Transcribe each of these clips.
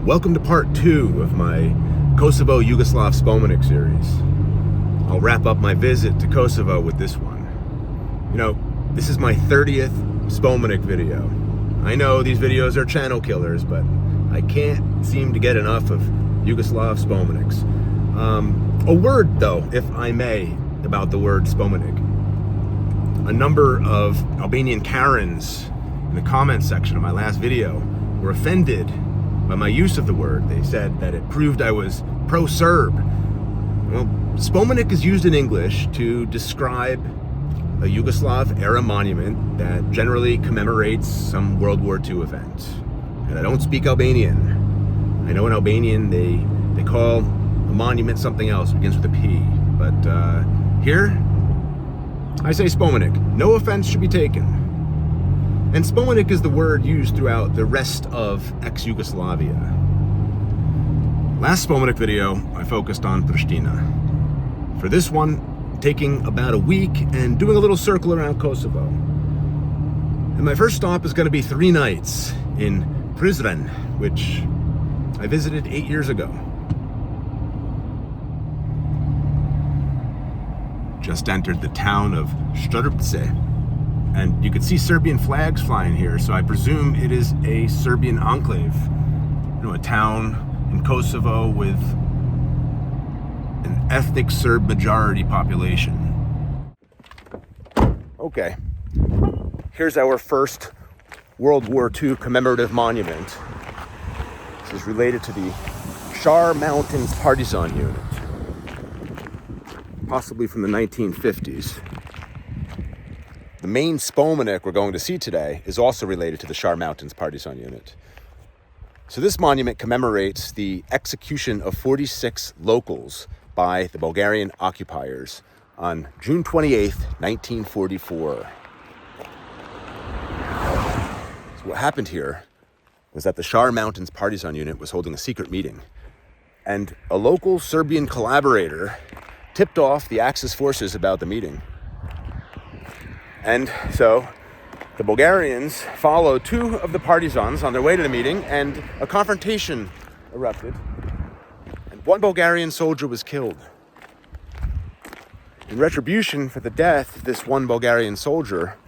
Welcome to part 2 of my Kosovo Yugoslav Spomeniks series. I'll wrap up my visit to Kosovo with this one. You know, this is my 30th Spomenik video. I know these videos are channel killers, but I can't seem to get enough of Yugoslav Spomeniks. A word, though, if I may, about the word Spomenik. A number of Albanian Karens in the comments section of my last video were offended by my use of the word. They said that it proved I was pro-Serb. Well, Spomenik is used in English to describe a Yugoslav-era monument that generally commemorates some World War II event. And I don't speak Albanian. I know in Albanian they call a monument something else, begins with a P. But here, I say Spomenik. No offense should be taken. And Spomenik is the word used throughout the rest of ex-Yugoslavia. Last Spomenik video, I focused on Prishtina. For this one, taking about a week and doing a little circle around Kosovo. And my first stop is going to be 3 nights in Prizren, which I visited 8 years ago. Just entered the town of Mitrovica. And you could see Serbian flags flying here, so I presume it is a Serbian enclave. You know, a town in Kosovo with an ethnic Serb majority population. Okay, here's our first World War II commemorative monument. This is related to the Sar Mountains partisan unit, possibly from the 1950s. The main Spomenik we're going to see today is also related to the Sar Mountains partisan unit. So this monument commemorates the execution of 46 locals by the Bulgarian occupiers on June 28th, 1944. So what happened here was that the Sar Mountains partisan unit was holding a secret meeting, and a local Serbian collaborator tipped off the Axis forces about the meeting. And so the Bulgarians followed 2 of the partisans on their way to the meeting, and a confrontation erupted. And 1 Bulgarian soldier was killed. In retribution for the death of this 1 Bulgarian soldier,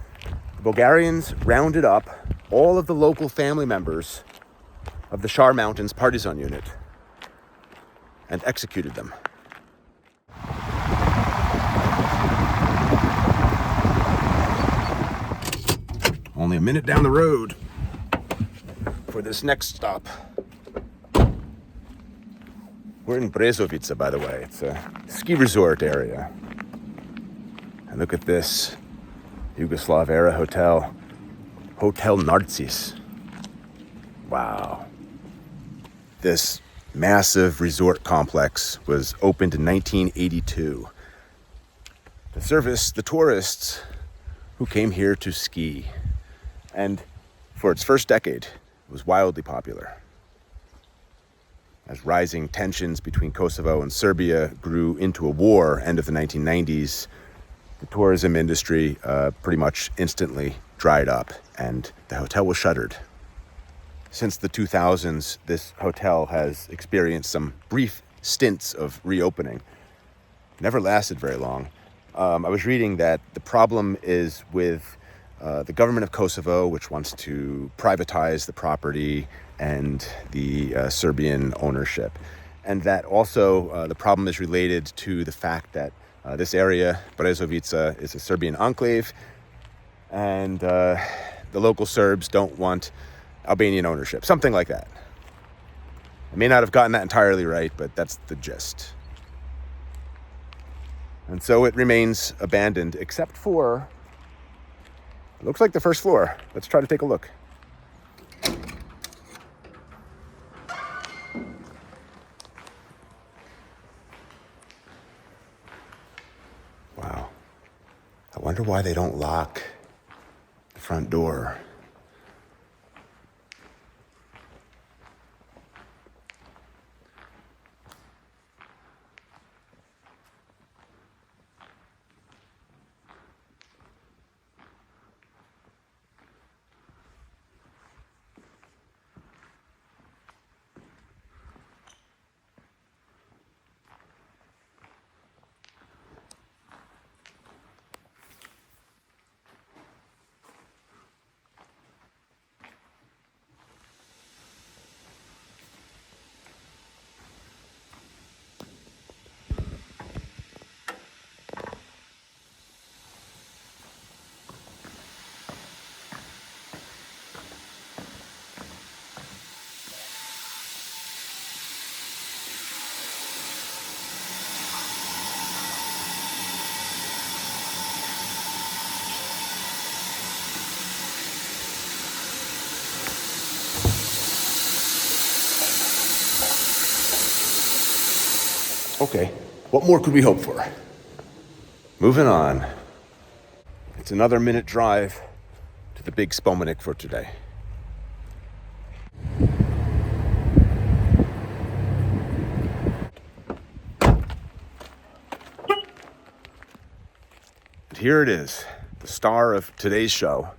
the Bulgarians rounded up all of the local family members of the Sar Mountains partisan unit and executed them. Only a minute down the road for this next stop. We're in Brezovica, by the way. It's a ski resort area. And look at this Yugoslav-era hotel, Hotel Narcis. Wow. This massive resort complex was opened in 1982 to service the tourists who came here to ski. And for its first decade, it was wildly popular. As rising tensions between Kosovo and Serbia grew into a war, end of the 1990s, the tourism industry pretty much instantly dried up, and the hotel was shuttered. Since the 2000s, this hotel has experienced some brief stints of reopening. Never lasted very long. I was reading that the problem is with the government of Kosovo, which wants to privatize the property and the Serbian ownership. And that also the problem is related to the fact that this area, Brezovica, is a Serbian enclave, and the local Serbs don't want Albanian ownership, something like that. I may not have gotten that entirely right, but that's the gist. And so it remains abandoned, except for, it looks like the first floor. Let's try to take a look. Wow. I wonder why they don't lock the front door. Okay, what more could we hope for? Moving on. It's another minute drive to the big Spomenik for today. And here it is, the star of today's show,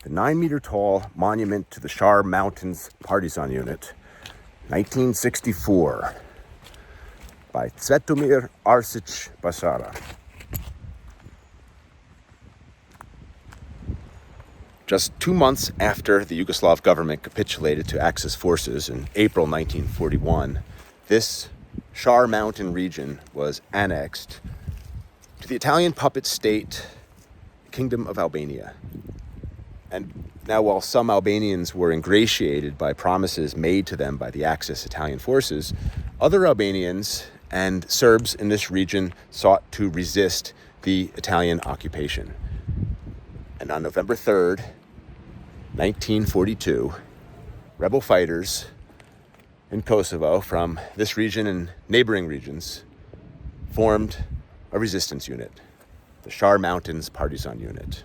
the 9-meter-tall monument to the Sar Mountains Partisan Unit, 1964, by Cvetomir Arsic Basara. Just 2 months after the Yugoslav government capitulated to Axis forces in April 1941, this Sar Mountain region was annexed to the Italian puppet state, Kingdom of Albania. And now, while some Albanians were ingratiated by promises made to them by the Axis Italian forces, other Albanians and Serbs in this region sought to resist the Italian occupation. And on November 3rd, 1942, rebel fighters in Kosovo from this region and neighboring regions formed a resistance unit, the Sar Mountains Partisan Unit.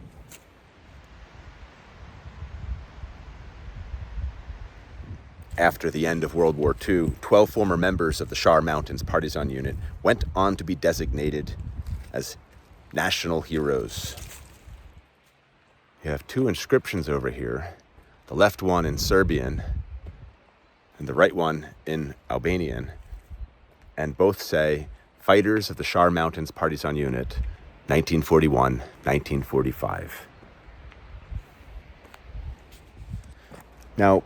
After the end of World War II, 12 former members of the Sar Mountains Partisan Unit went on to be designated as national heroes. You have 2 inscriptions over here, the left one in Serbian and the right one in Albanian, and both say, Fighters of the Sar Mountains Partisan Unit, 1941-1945. Now,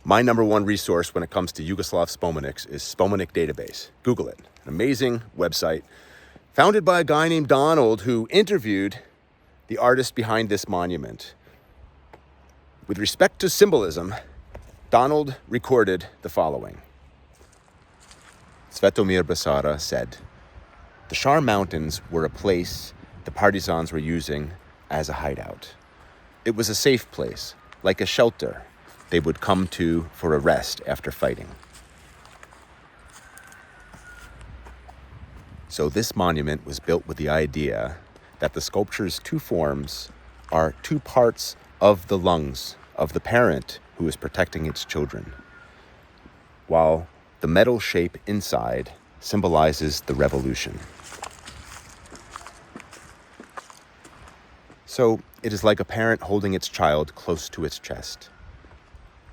my number one resource when it comes to Yugoslav Spomeniks is Spomenik Database. Google it. An amazing website founded by a guy named Donald who interviewed the artist behind this monument. With respect to symbolism, Donald recorded the following. Cvetomir Basara said, "The Sar Mountains were a place the partisans were using as a hideout. It was a safe place, like a shelter they would come to for a rest after fighting. So this monument was built with the idea that the sculpture's 2 forms are 2 parts of the lungs of the parent who is protecting its children, while the metal shape inside symbolizes the revolution. So it is like a parent holding its child close to its chest.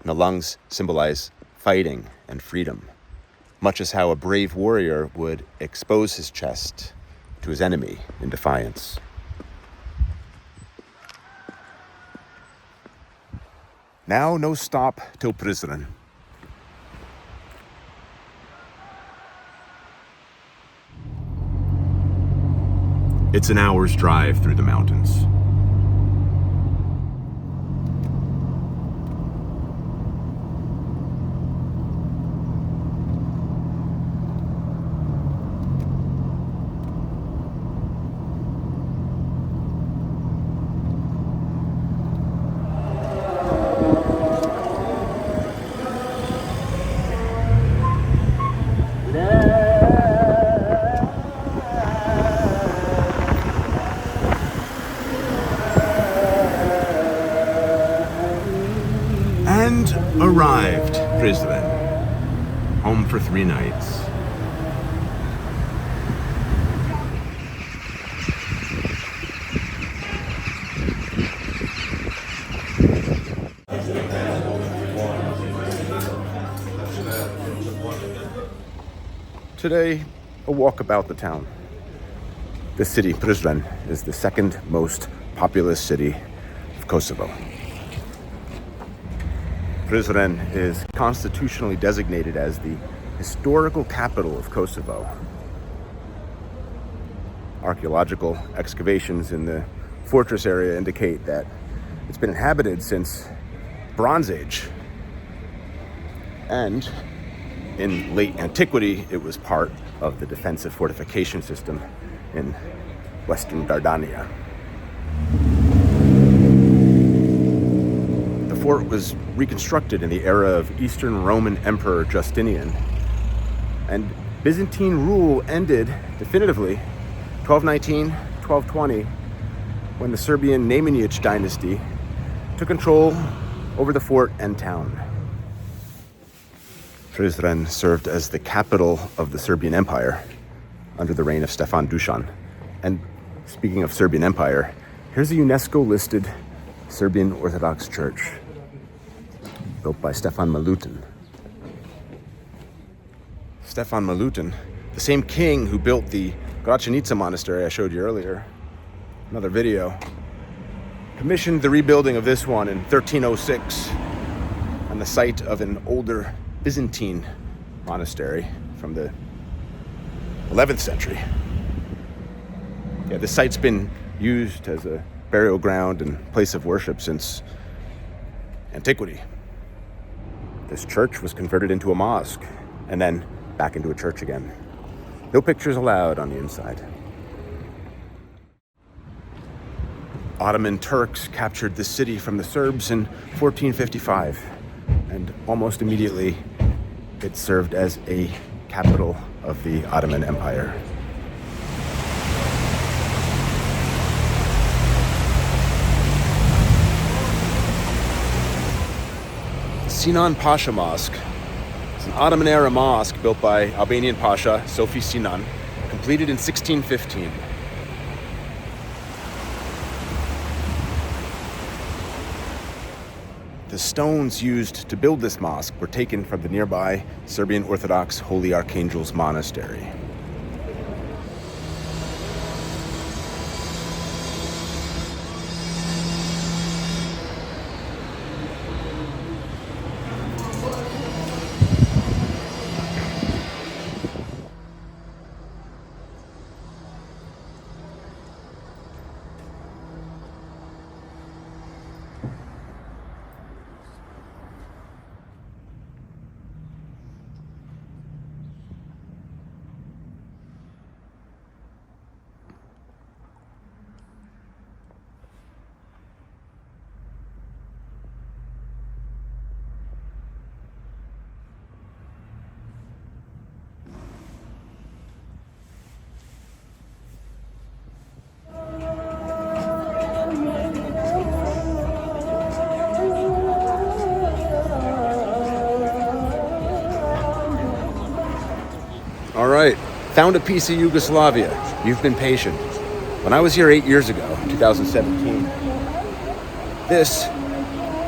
And the lungs symbolize fighting and freedom, much as how a brave warrior would expose his chest to his enemy in defiance. Now no stop till Prizren. It's an hour's drive through the mountains. And arrived, Prizren, home for 3 nights. Today, a walk about the town. This city, Prizren, is the 2nd most populous city of Kosovo. Prizren is constitutionally designated as the historical capital of Kosovo. Archaeological excavations in the fortress area indicate that it's been inhabited since Bronze Age. And in late antiquity, it was part of the defensive fortification system in western Dardania. The fort was reconstructed in the era of Eastern Roman Emperor Justinian, and Byzantine rule ended definitively 1219, 1220, when the Serbian Nemanjić dynasty took control over the fort and town. Prizren served as the capital of the Serbian Empire under the reign of Stefan Dušan. And speaking of Serbian Empire, here's a UNESCO-listed Serbian Orthodox church built by Stefan Milutin. Stefan Milutin, the same king who built the Gračanica monastery I showed you earlier, another video, commissioned the rebuilding of this one in 1306 on the site of an older Byzantine monastery from the 11th century. Yeah, the site's been used as a burial ground and place of worship since antiquity. This church was converted into a mosque and then back into a church again. No pictures allowed on the inside. Ottoman Turks captured the city from the Serbs in 1455, and almost immediately it served as a capital of the Ottoman Empire. Sinan Pasha Mosque. It's an Ottoman-era mosque built by Albanian Pasha Sofi Sinan, completed in 1615. The stones used to build this mosque were taken from the nearby Serbian Orthodox Holy Archangel's Monastery. All right, found a piece of Yugoslavia. You've been patient. When I was here 8 years ago, 2017, this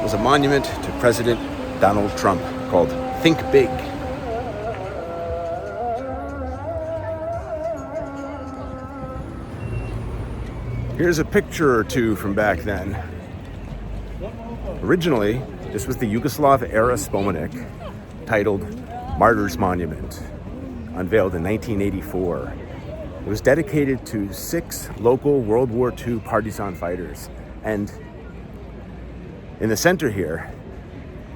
was a monument to President Donald Trump called Think Big. Here's a picture or two from back then. Originally, this was the Yugoslav-era Spomenik titled Martyrs Monument, unveiled in 1984. It was dedicated to 6 local World War II partisan fighters. And in the center here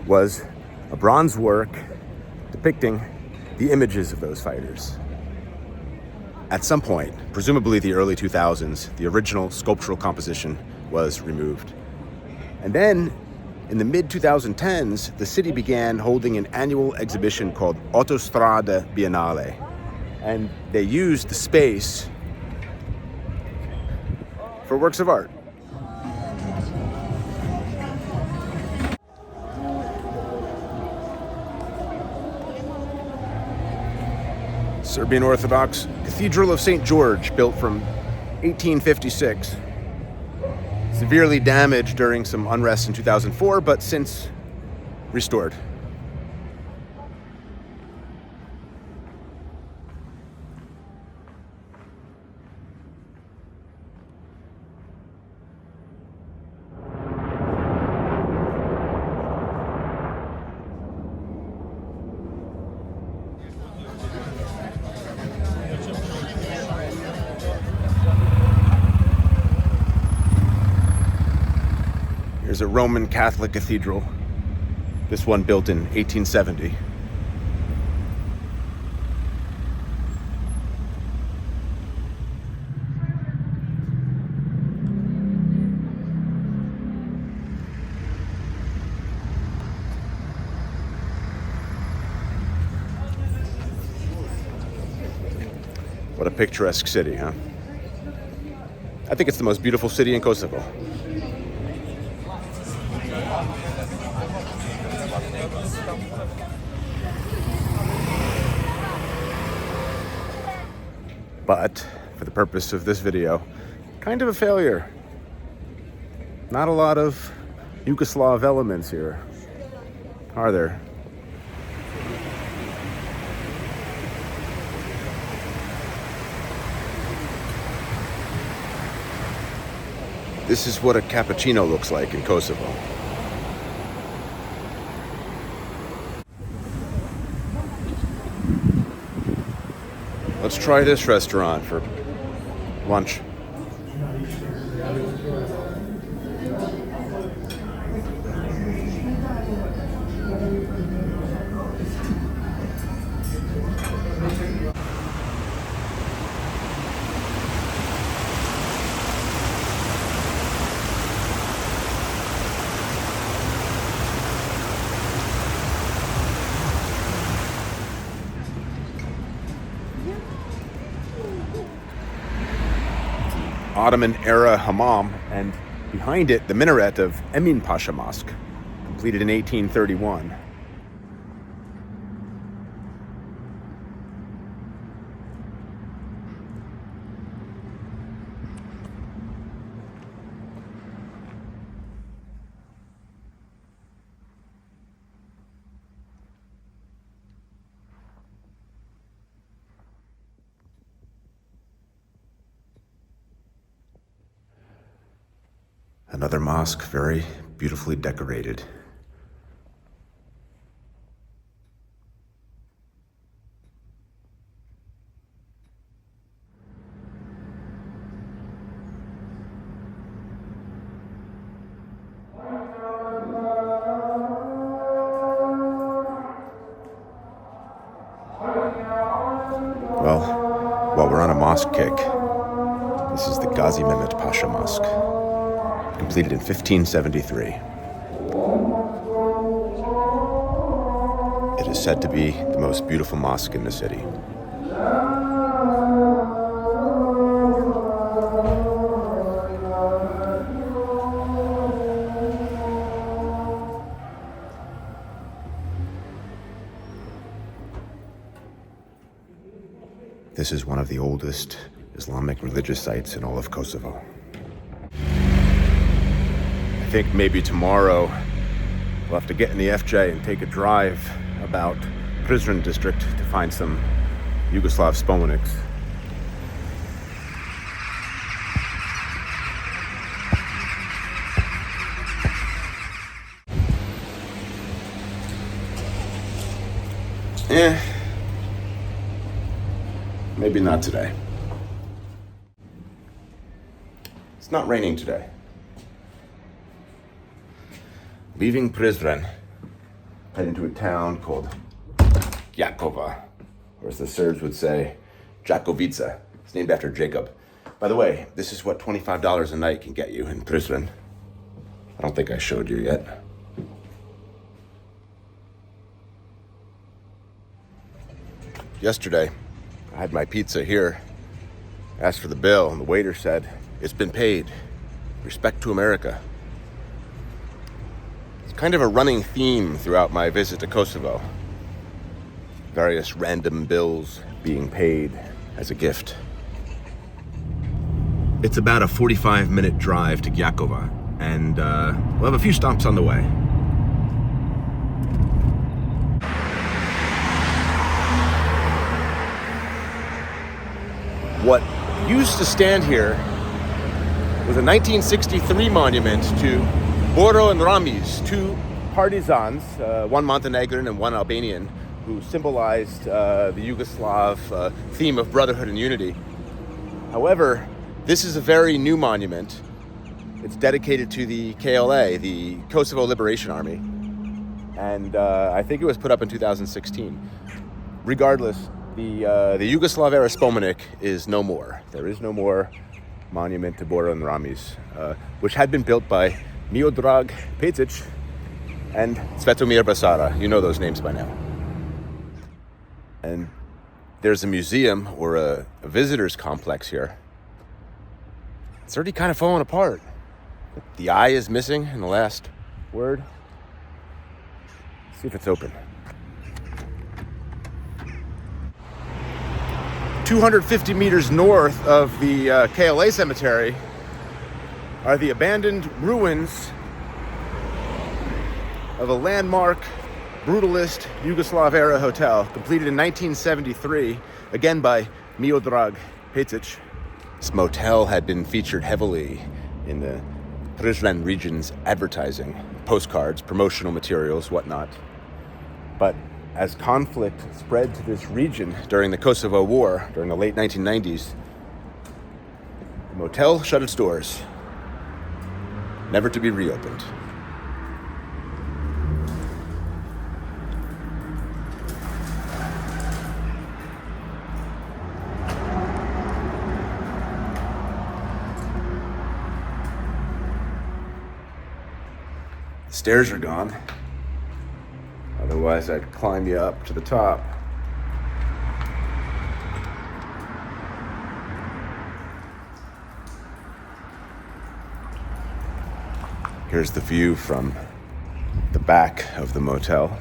was a bronze work depicting the images of those fighters. At some point, presumably the early 2000s, the original sculptural composition was removed. And then in the mid-2010s, the city began holding an annual exhibition called Autostrada Biennale. And they used the space for works of art. Serbian Orthodox Cathedral of St. George, built from 1856. Severely damaged during some unrest in 2004, but since restored. Here's a Roman Catholic cathedral, this one built in 1870. What a picturesque city, huh? I think it's the most beautiful city in Kosovo. But, for the purpose of this video, kind of a failure. Not a lot of Yugoslav elements here, are there? This is what a cappuccino looks like in Kosovo. Let's try this restaurant for lunch. Ottoman-era hammam, and behind it, the minaret of Emin Pasha Mosque, completed in 1831. Another mosque, very beautifully decorated. Well, while we're on a mosque kick, this is the Gazi Mehmet Pasha Mosque, completed in 1573. It is said to be the most beautiful mosque in the city. This is one of the oldest Islamic religious sites in all of Kosovo. I think maybe tomorrow we'll have to get in the FJ and take a drive about Prizren district to find some Yugoslav Spomeniks. Maybe not today. It's not raining today. Leaving Prizren, heading to a town called Gjakova, or as the Serbs would say, Jakovica. It's named after Jacob. By the way, this is what $25 a night can get you in Prizren. I don't think I showed you yet. Yesterday, I had my pizza here, asked for the bill, and the waiter said, "It's been paid. Respect to America." It's kind of a running theme throughout my visit to Kosovo. Various random bills being paid as a gift. It's about a 45-minute drive to Gjakova, and we'll have a few stops on the way. What used to stand here was a 1963 monument to Boro and Ramić, two partisans, one Montenegrin and one Albanian, who symbolized the Yugoslav theme of brotherhood and unity. However, this is a very new monument. It's dedicated to the KLA, the Kosovo Liberation Army, and I think it was put up in 2016. Regardless, the Yugoslav-era Spomenik is no more. There is no more monument to Boro and Ramić, which had been built by Miodrag Pešić and Svetomir Basara. You know those names by now. And there's a museum or a visitor's complex here. It's already kind of falling apart. The eye is missing in the last word. Let's see if it's open. 250 meters north of the KLA cemetery are the abandoned ruins of a landmark brutalist Yugoslav-era hotel, completed in 1973, again by Miodrag Petic. This motel had been featured heavily in the Prizren region's advertising, postcards, promotional materials, whatnot. But as conflict spread to this region during the Kosovo War, during the late 1990s, the motel shut its doors, never to be reopened. The stairs are gone. Otherwise, I'd climb you up to the top. Here's the view from the back of the motel.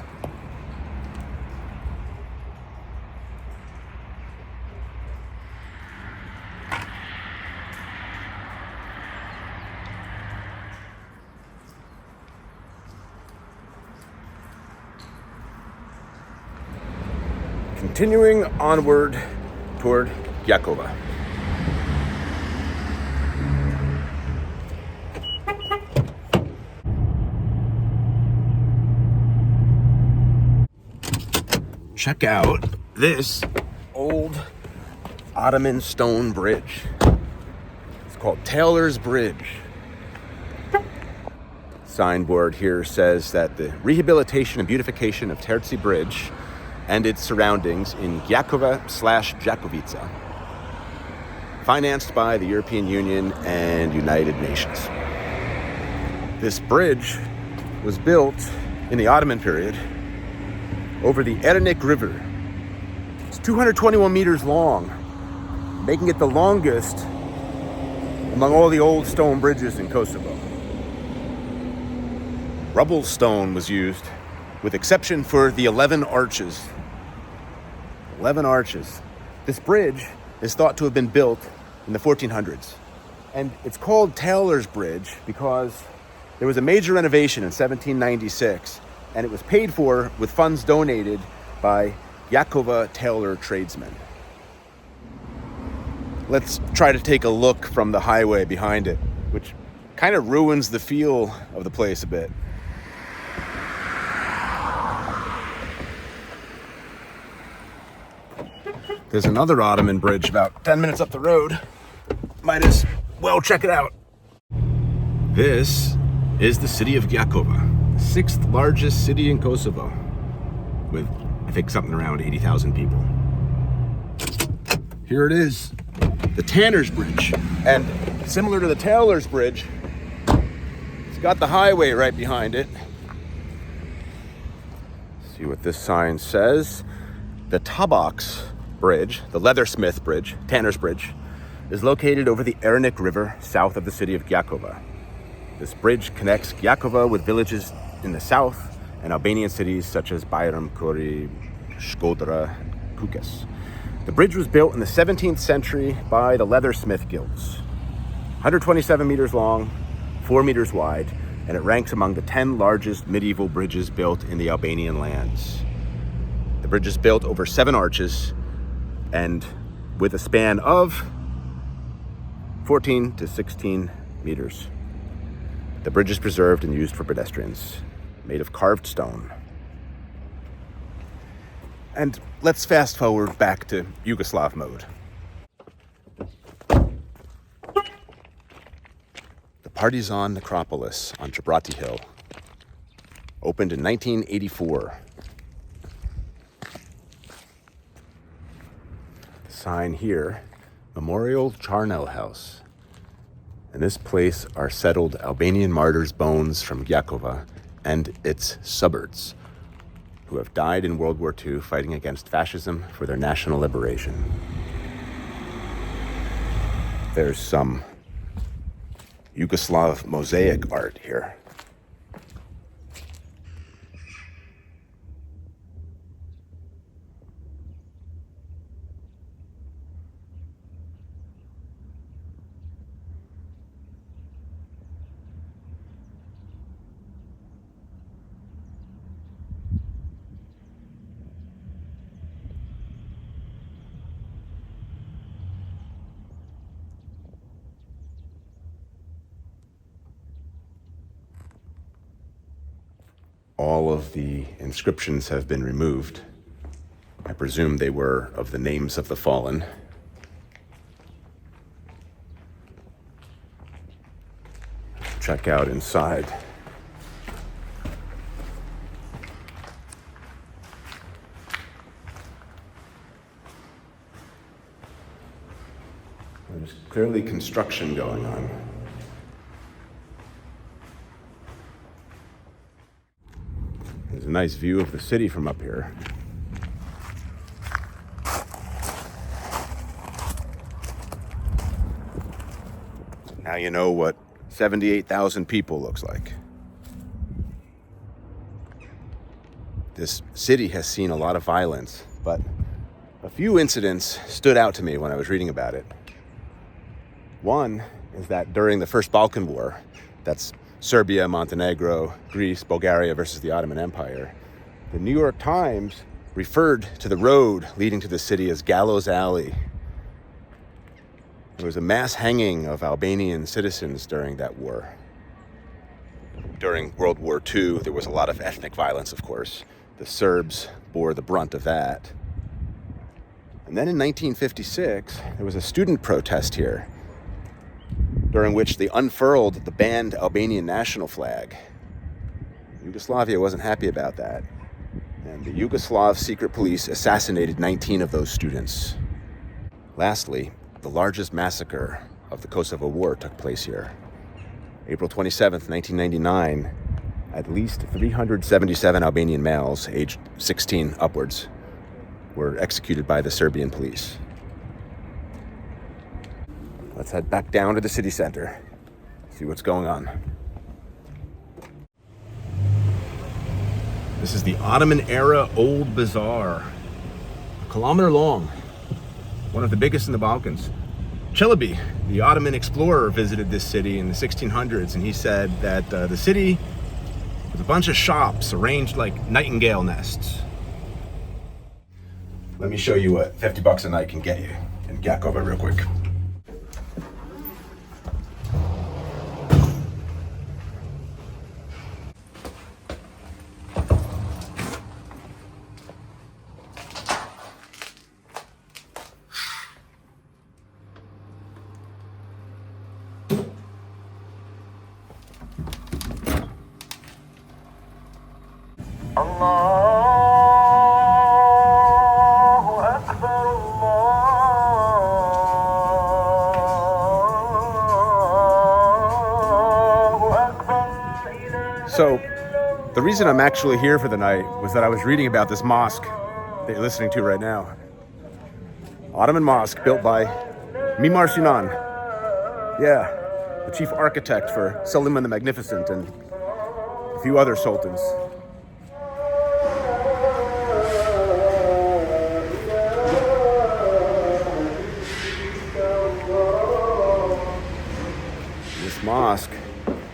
Continuing onward toward Gjakova. Check out this old Ottoman stone bridge. It's called Taylor's Bridge. Signboard here says that the rehabilitation and beautification of Terzi Bridge and its surroundings in Gjakova/Jakovica, financed by the European Union and United Nations. This bridge was built in the Ottoman period over the Ernik River. It's 221 meters long, making it the longest among all the old stone bridges in Kosovo. Rubble stone was used, with exception for the 11 arches. 11 arches. This bridge is thought to have been built in the 1400s. And it's called Taylor's Bridge because there was a major renovation in 1796, and it was paid for with funds donated by Gjakova Taylor tradesmen. Let's try to take a look from the highway behind it, which kind of ruins the feel of the place a bit. There's another Ottoman bridge about 10 minutes up the road. Might as well check it out. This is the city of Gjakova, the sixth largest city in Kosovo, with, I think, something around 80,000 people. Here it is, the Tanner's Bridge. And similar to the Taylor's Bridge, it's got the highway right behind it. See what this sign says. The Tabaks Bridge, the Leathersmith Bridge, Tanner's Bridge, is located over the Ernik River south of the city of Gjakova. This bridge connects Gjakova with villages in the south and Albanian cities such as Bayram, Kori, Shkodra, and Kukës. The bridge was built in the 17th century by the Leathersmith Guilds. 127 meters long, 4 meters wide, and it ranks among the 10 largest medieval bridges built in the Albanian lands. The bridge is built over 7 arches and with a span of 14 to 16 meters. The bridge is preserved and used for pedestrians, made of carved stone. And let's fast forward back to Yugoslav mode. The Partizan Necropolis on Gibrati Hill opened in 1984. The sign here, Memorial Charnel House. In this place are settled Albanian martyrs' bones from Gjakova and its suburbs, who have died in World War II fighting against fascism for their national liberation. There's some Yugoslav mosaic art here. All of the inscriptions have been removed. I presume they were of the names of the fallen. Check out inside. There's clearly construction going on. There's a nice view of the city from up here. Now you know what 78,000 people looks like. This city has seen a lot of violence, but a few incidents stood out to me when I was reading about it. One is that during the First Balkan War, that's Serbia, Montenegro, Greece, Bulgaria versus the Ottoman Empire, the New York Times referred to the road leading to the city as Gallows Alley. There was a mass hanging of Albanian citizens during that war. During World War II, there was a lot of ethnic violence, of course. The Serbs bore the brunt of that. And then in 1956, there was a student protest here, during which they unfurled the banned Albanian national flag. Yugoslavia wasn't happy about that, and the Yugoslav secret police assassinated 19 of those students. Lastly, the largest massacre of the Kosovo War took place here. April 27th, 1999, at least 377 Albanian males aged 16 upwards were executed by the Serbian police. Let's head back down to the city center, see what's going on. This is the Ottoman-era Old Bazaar, a kilometer long, one of the biggest in the Balkans. Çelebi, the Ottoman explorer, visited this city in the 1600s, and he said that the city was a bunch of shops arranged like nightingale nests. Let me show you what 50 bucks a night can get you in Gjakova real quick. So, the reason I'm actually here for the night was that I was reading about this mosque that you're listening to right now. Ottoman mosque built by Mimar Sinan. Yeah, the chief architect for Suleiman the Magnificent and a few other sultans. This mosque,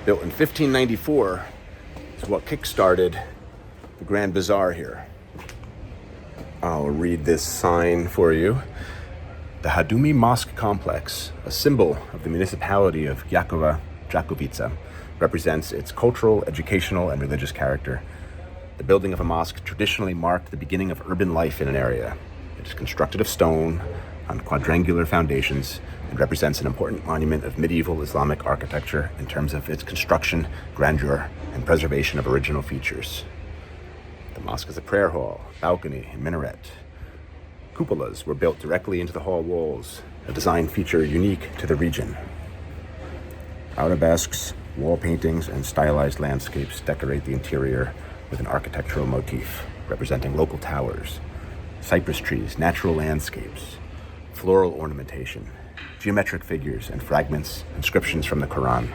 built in 1594, is what kick-started the Grand Bazaar here. I'll read this sign for you. The Hadumi Mosque Complex, a symbol of the municipality of Gjakova, Brezovica, represents its cultural, educational, and religious character. The building of a mosque traditionally marked the beginning of urban life in an area. It is constructed of stone on quadrangular foundations and represents an important monument of medieval Islamic architecture in terms of its construction, grandeur, and preservation of original features. The mosque is a prayer hall, balcony, and minaret. Cupolas were built directly into the hall walls, a design feature unique to the region. Arabesques, wall paintings, and stylized landscapes decorate the interior with an architectural motif. representing local towers, cypress trees, natural landscapes, floral ornamentation, geometric figures, and fragments, inscriptions from the Quran.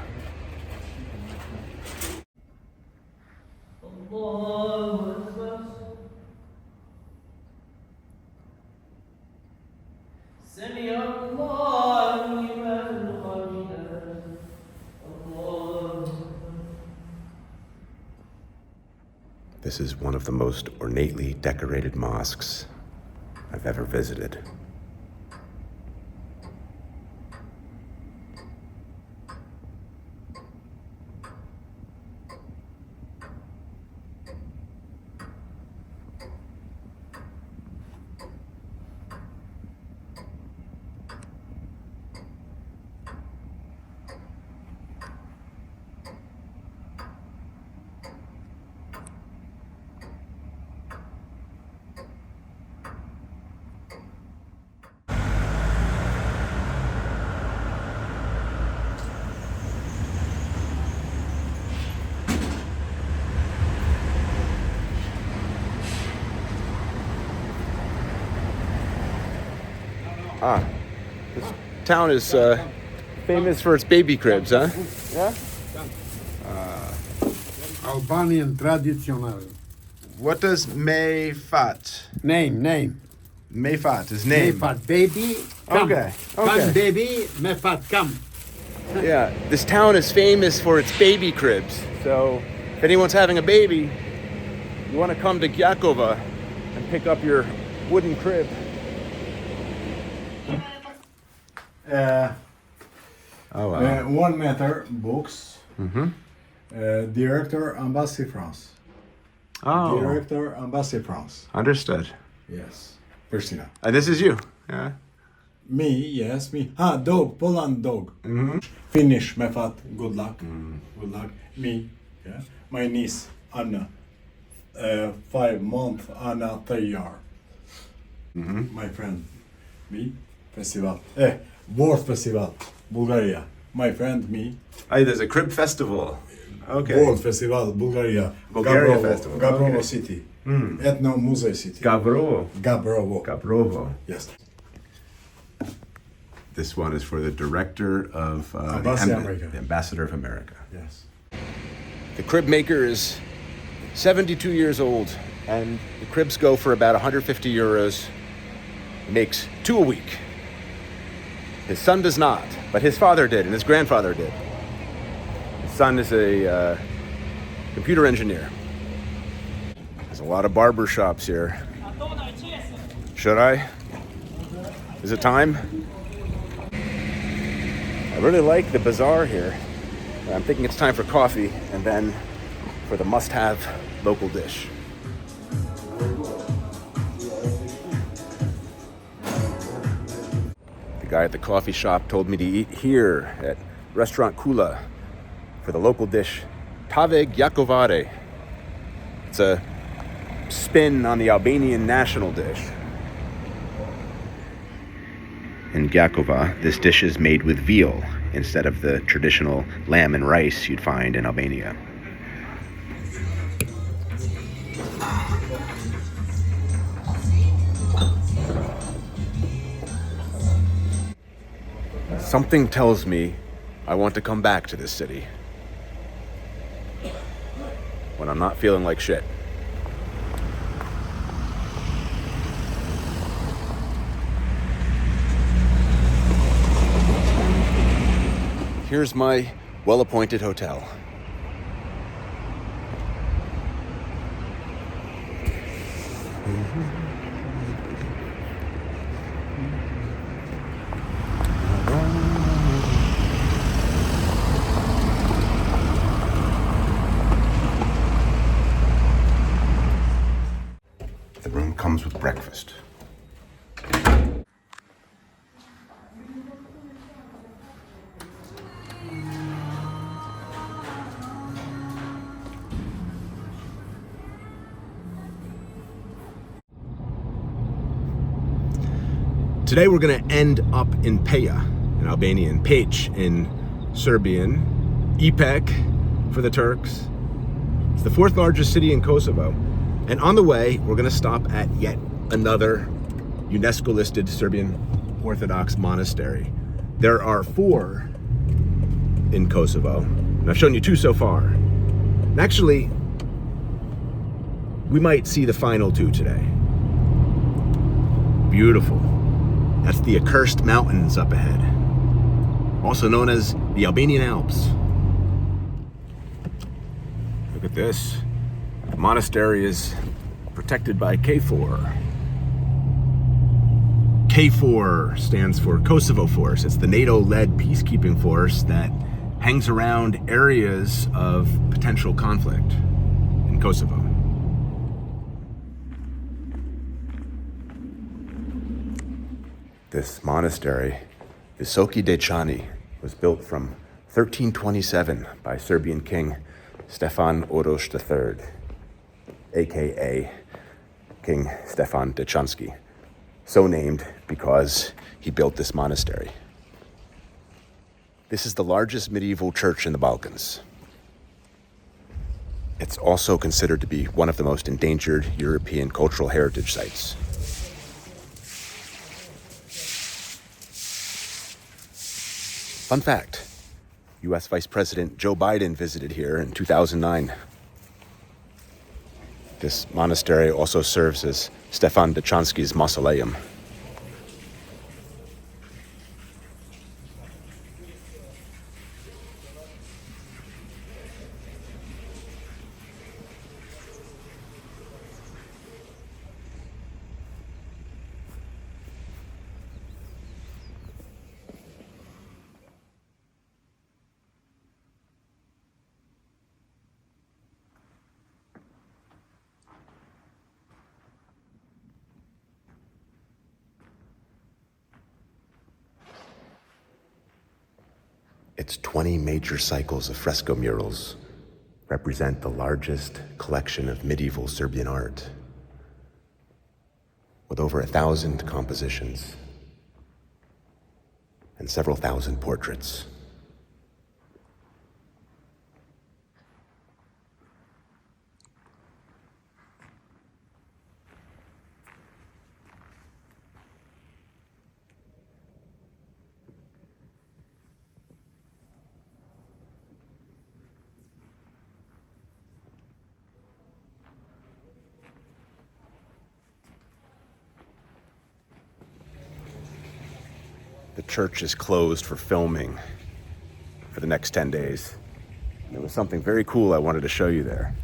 This is one of the most ornately decorated mosques I've ever visited. This town is famous for its baby cribs, huh? Yeah? Albanian traditional. What does Mefat? Name. Mefat is name. Mefat, baby, come. Okay. Come, baby, Mefat, come. Yeah, this town is famous for its baby cribs. So if anyone's having a baby, you want to come to Gjakova and pick up your wooden crib. Oh, wow. 1 meter books. Mm-hmm. Director Embassy France. Oh. Director Embassy France. Understood. Yes. Prishtina. And this is you. Yeah. Me, yes, me. Dog, Poland dog. Mm-hmm. Finnish, Mefat, good luck. Good luck. Me, yeah. My niece, Anna. 5 months, Anna Tayyar. Mm-hmm. My friend. Me, festival. World Festival, Bulgaria. My friend, me. Hey, there's a crib festival. Okay. World Festival, Bulgaria. Bulgaria Gabrovo, festival. Gabrovo Okay. city. Mm. Ethno Muzej city. Gabrovo. Gabrovo. Yes. This one is for the director of the Ambassador of America. Yes. The crib maker is 72 years old, and the cribs go for about 150 euros. He makes 2 a week. His son does not, but his father did, and his grandfather did. His son is a computer engineer. There's a lot of barber shops here. Should I? Is it time? I really like the bazaar here. I'm thinking it's time for coffee, and then for the must-have local dish. The guy at the coffee shop told me to eat here at Restaurant Kula for the local dish, Peja Gjakova. It's a spin on the Albanian national dish. In Gjakova, this dish is made with veal instead of the traditional lamb and rice you'd find in Albania. Something tells me I want to come back to this city when I'm not feeling like shit. Here's my well-appointed hotel. The room comes with breakfast. Today we're going to end up in Peja in Albanian, Peć in Serbian, Ipek for the Turks. It's the 4th largest city in Kosovo. And on the way, we're going to stop at yet another UNESCO-listed Serbian Orthodox monastery. There are 4 in Kosovo, and I've shown you 2 so far. And actually, we might see the final 2 today. Beautiful. That's the accursed mountains up ahead, also known as the Albanian Alps. Look at this. The monastery is protected by KFOR. KFOR stands for Kosovo Force. It's the NATO-led peacekeeping force that hangs around areas of potential conflict in Kosovo. This monastery, Visoki Dečani, was built from 1327 by Serbian King Stefan Uroš III, aka King Stefan Dečanski, so named because he built this monastery. This is the largest medieval church in the Balkans. It's also considered to be one of the most endangered European cultural heritage sites. Fun fact, US Vice President Joe Biden visited here in 2009. This monastery also serves as Stefan Dečanski's mausoleum. Its 20 major cycles of fresco murals represent the largest collection of medieval Serbian art, with over 1,000 compositions and several thousand portraits. The church is closed for filming for the next 10 days. And there was something very cool I wanted to show you there.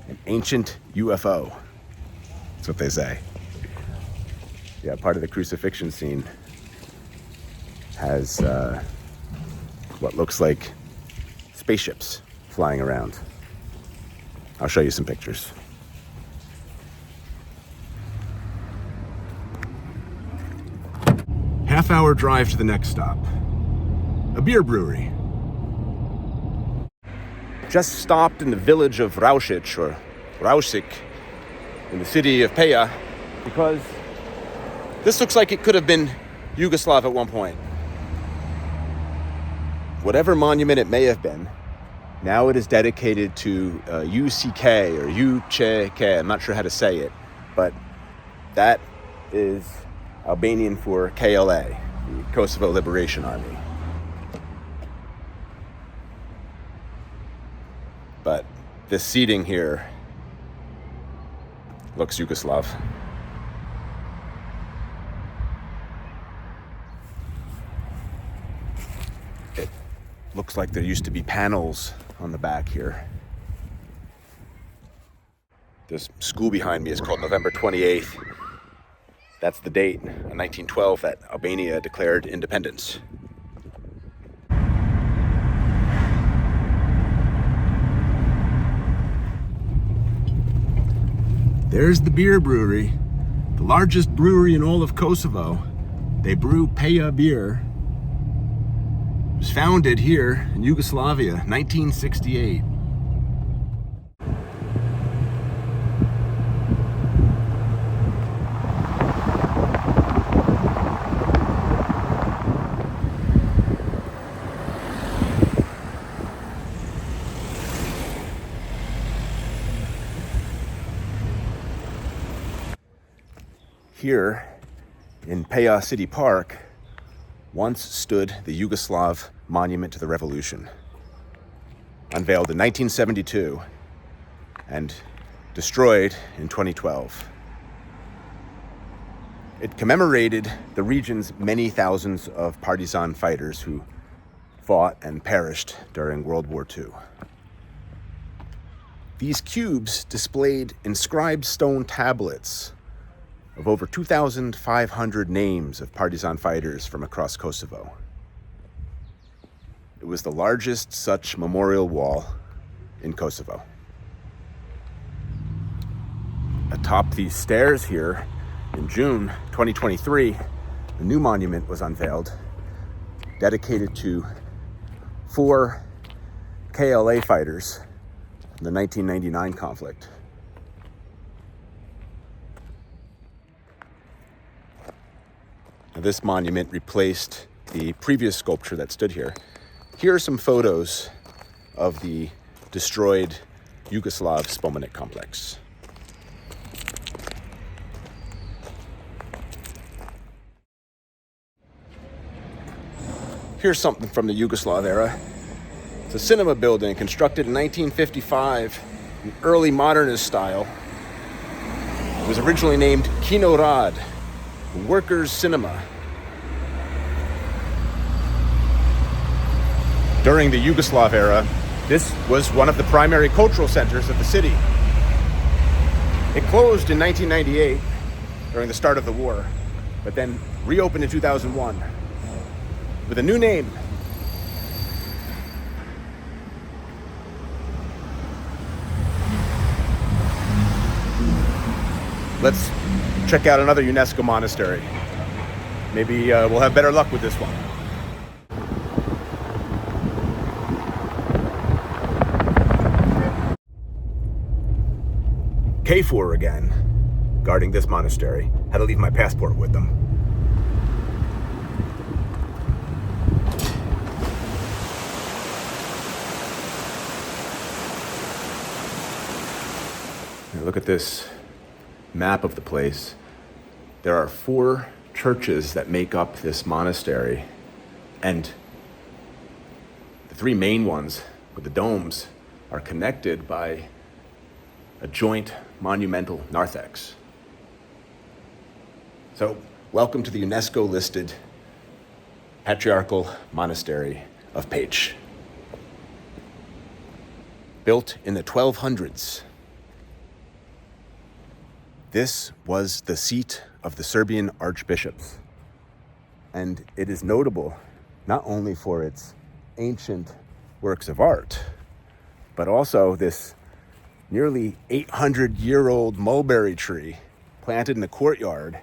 An ancient UFO. That's what they say. Yeah, part of the crucifixion scene has what looks like spaceships flying around. I'll show you some pictures. Half-hour drive to the next stop. A beer brewery. Just stopped in the village of Raušić, or Rausik, in the city of Peja, because this looks like it could have been Yugoslav at one point. Whatever monument it may have been, now it is dedicated to UCK or UCK. I'm not sure how to say it, but that is Albanian for KLA, the Kosovo Liberation Army. But this seating here looks Yugoslav. It looks like there used to be panels on the back here. This school behind me is called November 28th. That's the date, in 1912, that Albania declared independence. There's the beer brewery, the largest brewery in all of Kosovo. They brew Peja beer. It was founded here in Yugoslavia, 1968. Here in Peja City Park once stood the Yugoslav Monument to the Revolution, unveiled in 1972 and destroyed in 2012. It commemorated the region's many thousands of partisan fighters who fought and perished during World War II. These cubes displayed inscribed stone tablets of over 2,500 names of partisan fighters from across Kosovo. It was the largest such memorial wall in Kosovo. Atop these stairs here, in June 2023, a new monument was unveiled, dedicated to 4 KLA fighters in the 1999 conflict. Now, this monument replaced the previous sculpture that stood here. Here are some photos of the destroyed Yugoslav Spomenik complex. Here's something from the Yugoslav-era. It's a cinema building constructed in 1955 in early modernist style. It was originally named Kino Rad, Workers' Cinema. During the Yugoslav-era, this was one of the primary cultural centers of the city. It closed in 1998 during the start of the war, but then reopened in 2001. With a new name. Let's check out another UNESCO monastery. Maybe we'll have better luck with this one. KFOR again, guarding this monastery. Had to leave my passport with them. Look at this map of the place. There are 4 churches that make up this monastery, and the 3 main ones with the domes are connected by a joint monumental narthex. So, welcome to the UNESCO-listed Patriarchal Monastery of Peć. Built in the 1200s. This was the seat of the Serbian archbishops, and it is notable not only for its ancient works of art, but also this nearly 800-year-old mulberry tree planted in the courtyard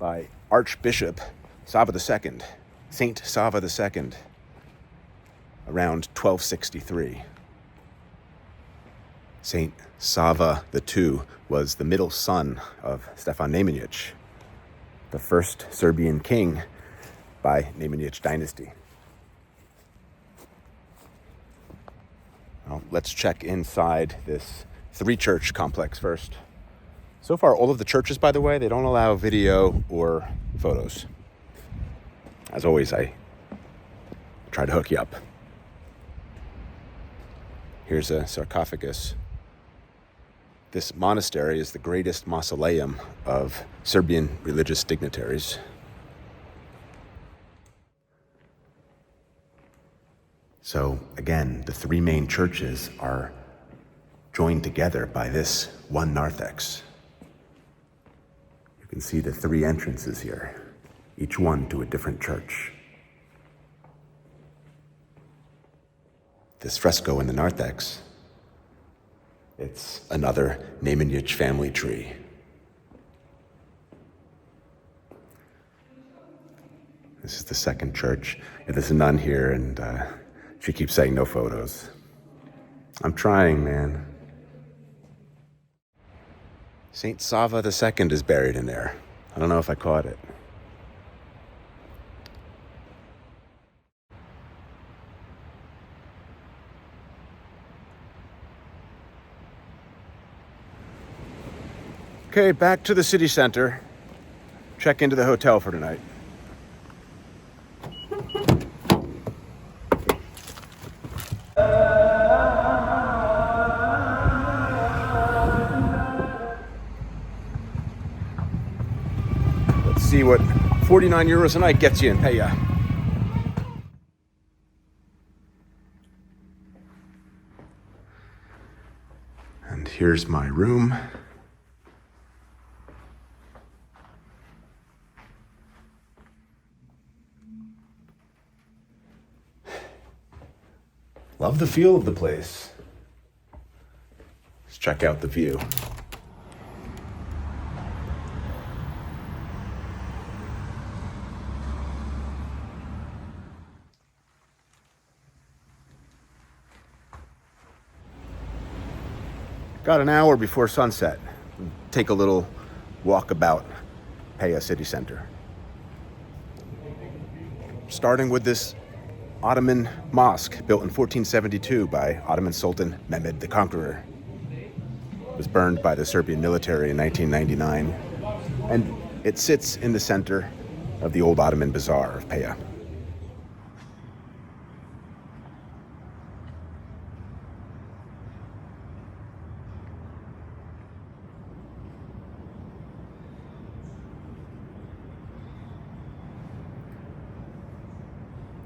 by Archbishop Sava II, Saint Sava II, around 1263. Saint Sava II was the middle son of Stefan Nemanja, the first Serbian king by Nemanja dynasty. Well, let's check inside this 3-church complex first. So far, all of the churches, by the way, they don't allow video or photos. As always, I try to hook you up. Here's a sarcophagus. This monastery is the greatest mausoleum of Serbian religious dignitaries. So again, the 3 main churches are joined together by this one narthex. You can see the 3 entrances here, each one to a different church. This fresco in the narthex, it's another Nemanja family tree. This is the 2nd church. There's a nun here, and she keeps saying no photos. I'm trying, man. Saint Sava II is buried in there. I don't know if I caught it. Okay, back to the city center. check into the hotel for tonight. Let's see what 49 euros a night gets you in Peja. And here's my room. Love the feel of the place. Let's check out the view. Got an hour before sunset. Take a little walk about Peja city center. Starting with this Ottoman mosque built in 1472 by Ottoman Sultan Mehmed the Conqueror. It was burned by the Serbian military in 1999, and it sits in the center of the old Ottoman bazaar of Peja.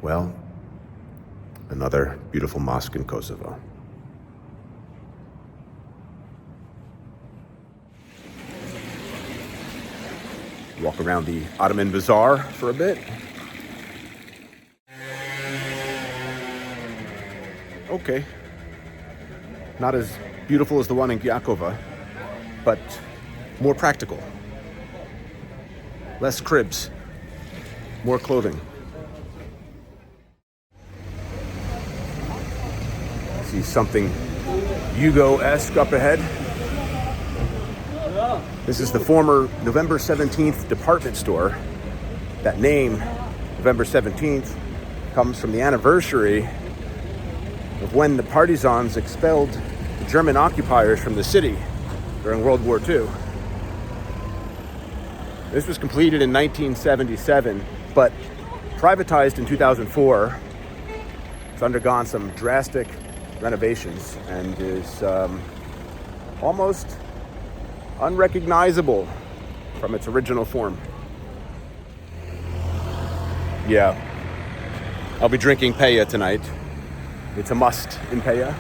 Well, another beautiful mosque in Kosovo. Walk around the Ottoman Bazaar for a bit. Okay. Not as beautiful as the one in Gjakova, but more practical. Less cribs, more clothing. See something Yugo-esque up ahead. This is the former November 17th department store. That name, November 17th, comes from the anniversary of when the partisans expelled the German occupiers from the city during World War II. This was completed in 1977, but privatized in 2004. It's undergone some drastic renovations and is almost unrecognizable from its original form. Yeah, I'll be drinking Peja tonight. It's a must in Peja.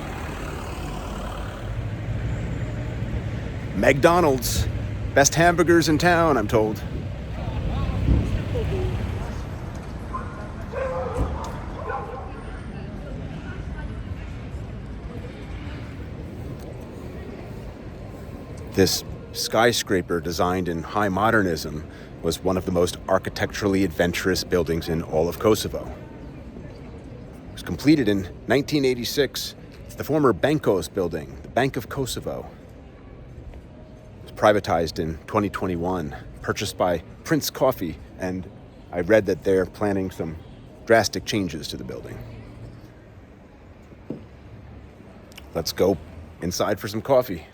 McDonald's, best hamburgers in town, I'm told. This skyscraper, designed in high modernism, was one of the most architecturally adventurous buildings in all of Kosovo. It was completed in 1986. It's the former Bankos building, the Bank of Kosovo. It was privatized in 2021, purchased by Prince Coffee, and I read that they're planning some drastic changes to the building. Let's go inside for some coffee.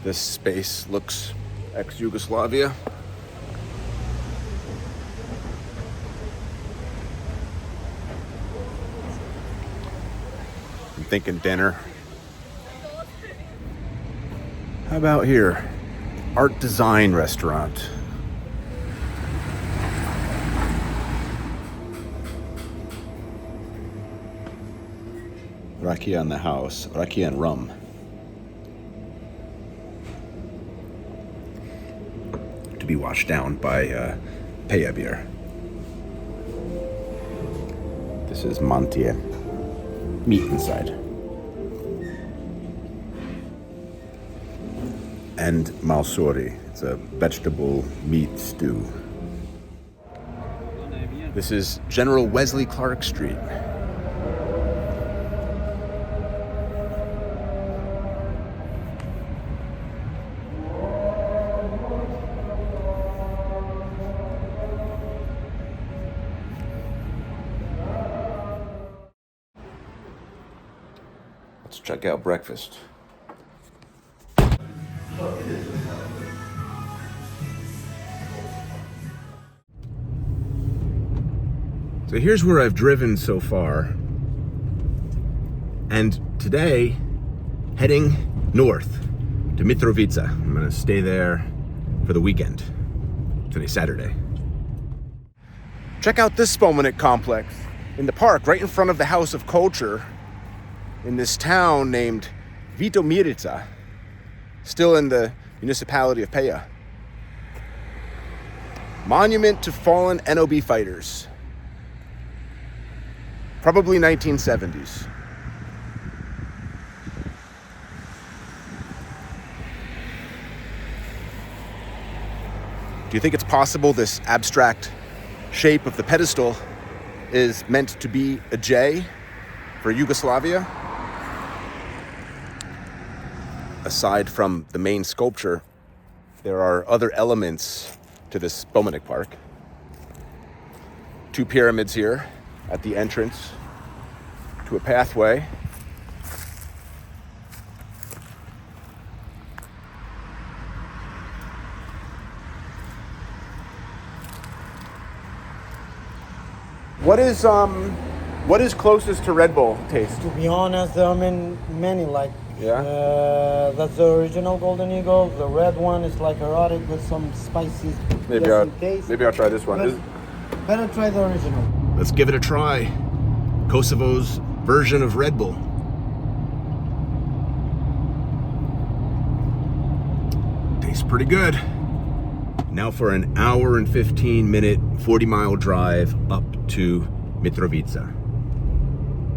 This space looks ex-Yugoslavia. I'm thinking dinner. How about here? Art Design Restaurant. Rakia in the house. Rakia and rum. To be washed down by Peja beer. This is mantie. Meat inside. And malsori. It's a vegetable meat stew. This is General Wesley Clark Street. Let's check out breakfast. So here's where I've driven so far. And today, heading north to Mitrovica. I'm gonna stay there for the weekend. Today's Saturday. Check out this Spomenik complex in the park right in front of the House of Culture in this town named Vitomirić, still in the municipality of Peja. Monument to fallen NOB fighters. Probably 1970s. Do you think it's possible this abstract shape of the pedestal is meant to be a J for Yugoslavia? Aside from the main sculpture, there are other elements to this Spomenik park. 2 pyramids here at the entrance to a pathway. What is closest to Red Bull taste? To be honest, there are many like. Yeah? That's the original Golden Eagle. The red one is like erotic with some spicy Maybe I'll try this one. Better try the original. Let's give it a try. Kosovo's version of Red Bull. Tastes pretty good. Now for an hour and 15-minute, 40-mile drive up to Mitrovica,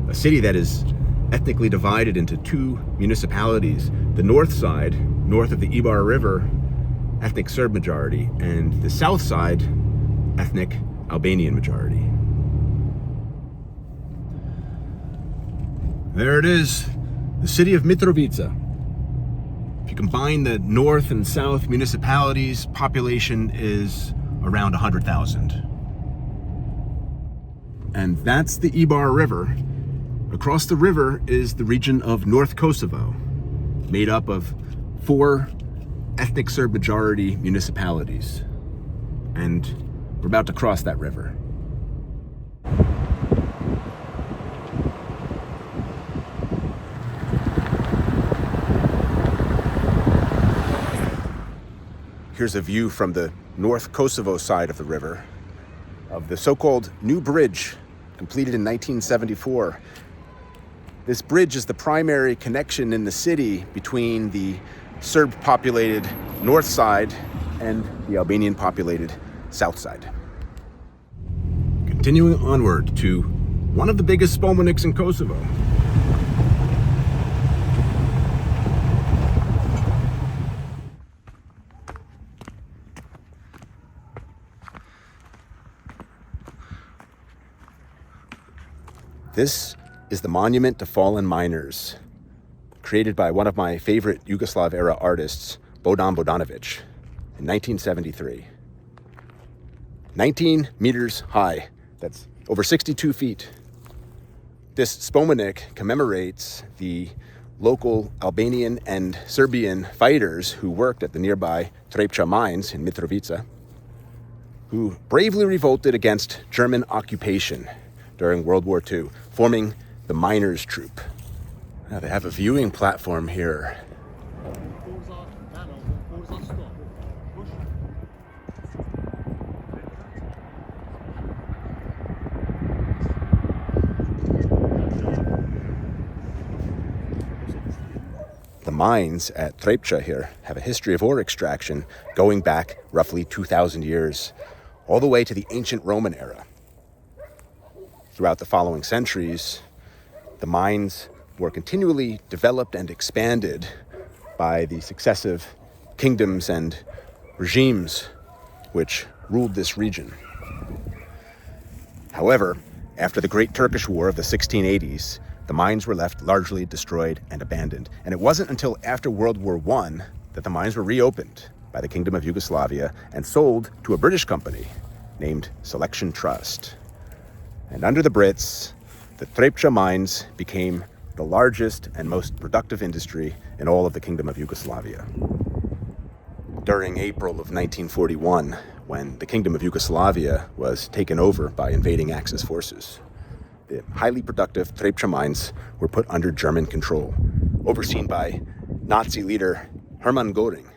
a city that is ethnically divided into 2 municipalities. The north side, north of the Ibar River, ethnic Serb majority, and the south side, ethnic Albanian majority. There it is, the city of Mitrovica. If you combine the north and south municipalities, population is around 100,000. And that's the Ibar River. Across the river is the region of North Kosovo, made up of 4 ethnic Serb majority municipalities. And we're about to cross that river. Here's a view from the North Kosovo side of the river of the so-called New Bridge, completed in 1974. This bridge is the primary connection in the city between the Serb-populated north side and the Albanian-populated south side. Continuing onward to one of the biggest Spomeniks in Kosovo. This is the Monument to Fallen Miners, created by one of my favorite Yugoslav-era artists, Bodan Bodanović, in 1973. 19 meters high, that's over 62 feet. This Spomenik commemorates the local Albanian and Serbian fighters who worked at the nearby Trepča mines in Mitrovica, who bravely revolted against German occupation during World War II, forming the Miners' Troop. Now they have a viewing platform here. The mines at Trepča here have a history of ore extraction going back roughly 2,000 years, all the way to the ancient Roman era. Throughout the following centuries, the mines were continually developed and expanded by the successive kingdoms and regimes which ruled this region. However, after the Great Turkish War of the 1680s, the mines were left largely destroyed and abandoned. And it wasn't until after World War I that the mines were reopened by the Kingdom of Yugoslavia and sold to a British company named Selection Trust. And under the Brits, the Trepča mines became the largest and most productive industry in all of the Kingdom of Yugoslavia. During April of 1941, when the Kingdom of Yugoslavia was taken over by invading Axis forces, the highly productive Trepča mines were put under German control, overseen by Nazi leader Hermann Göring.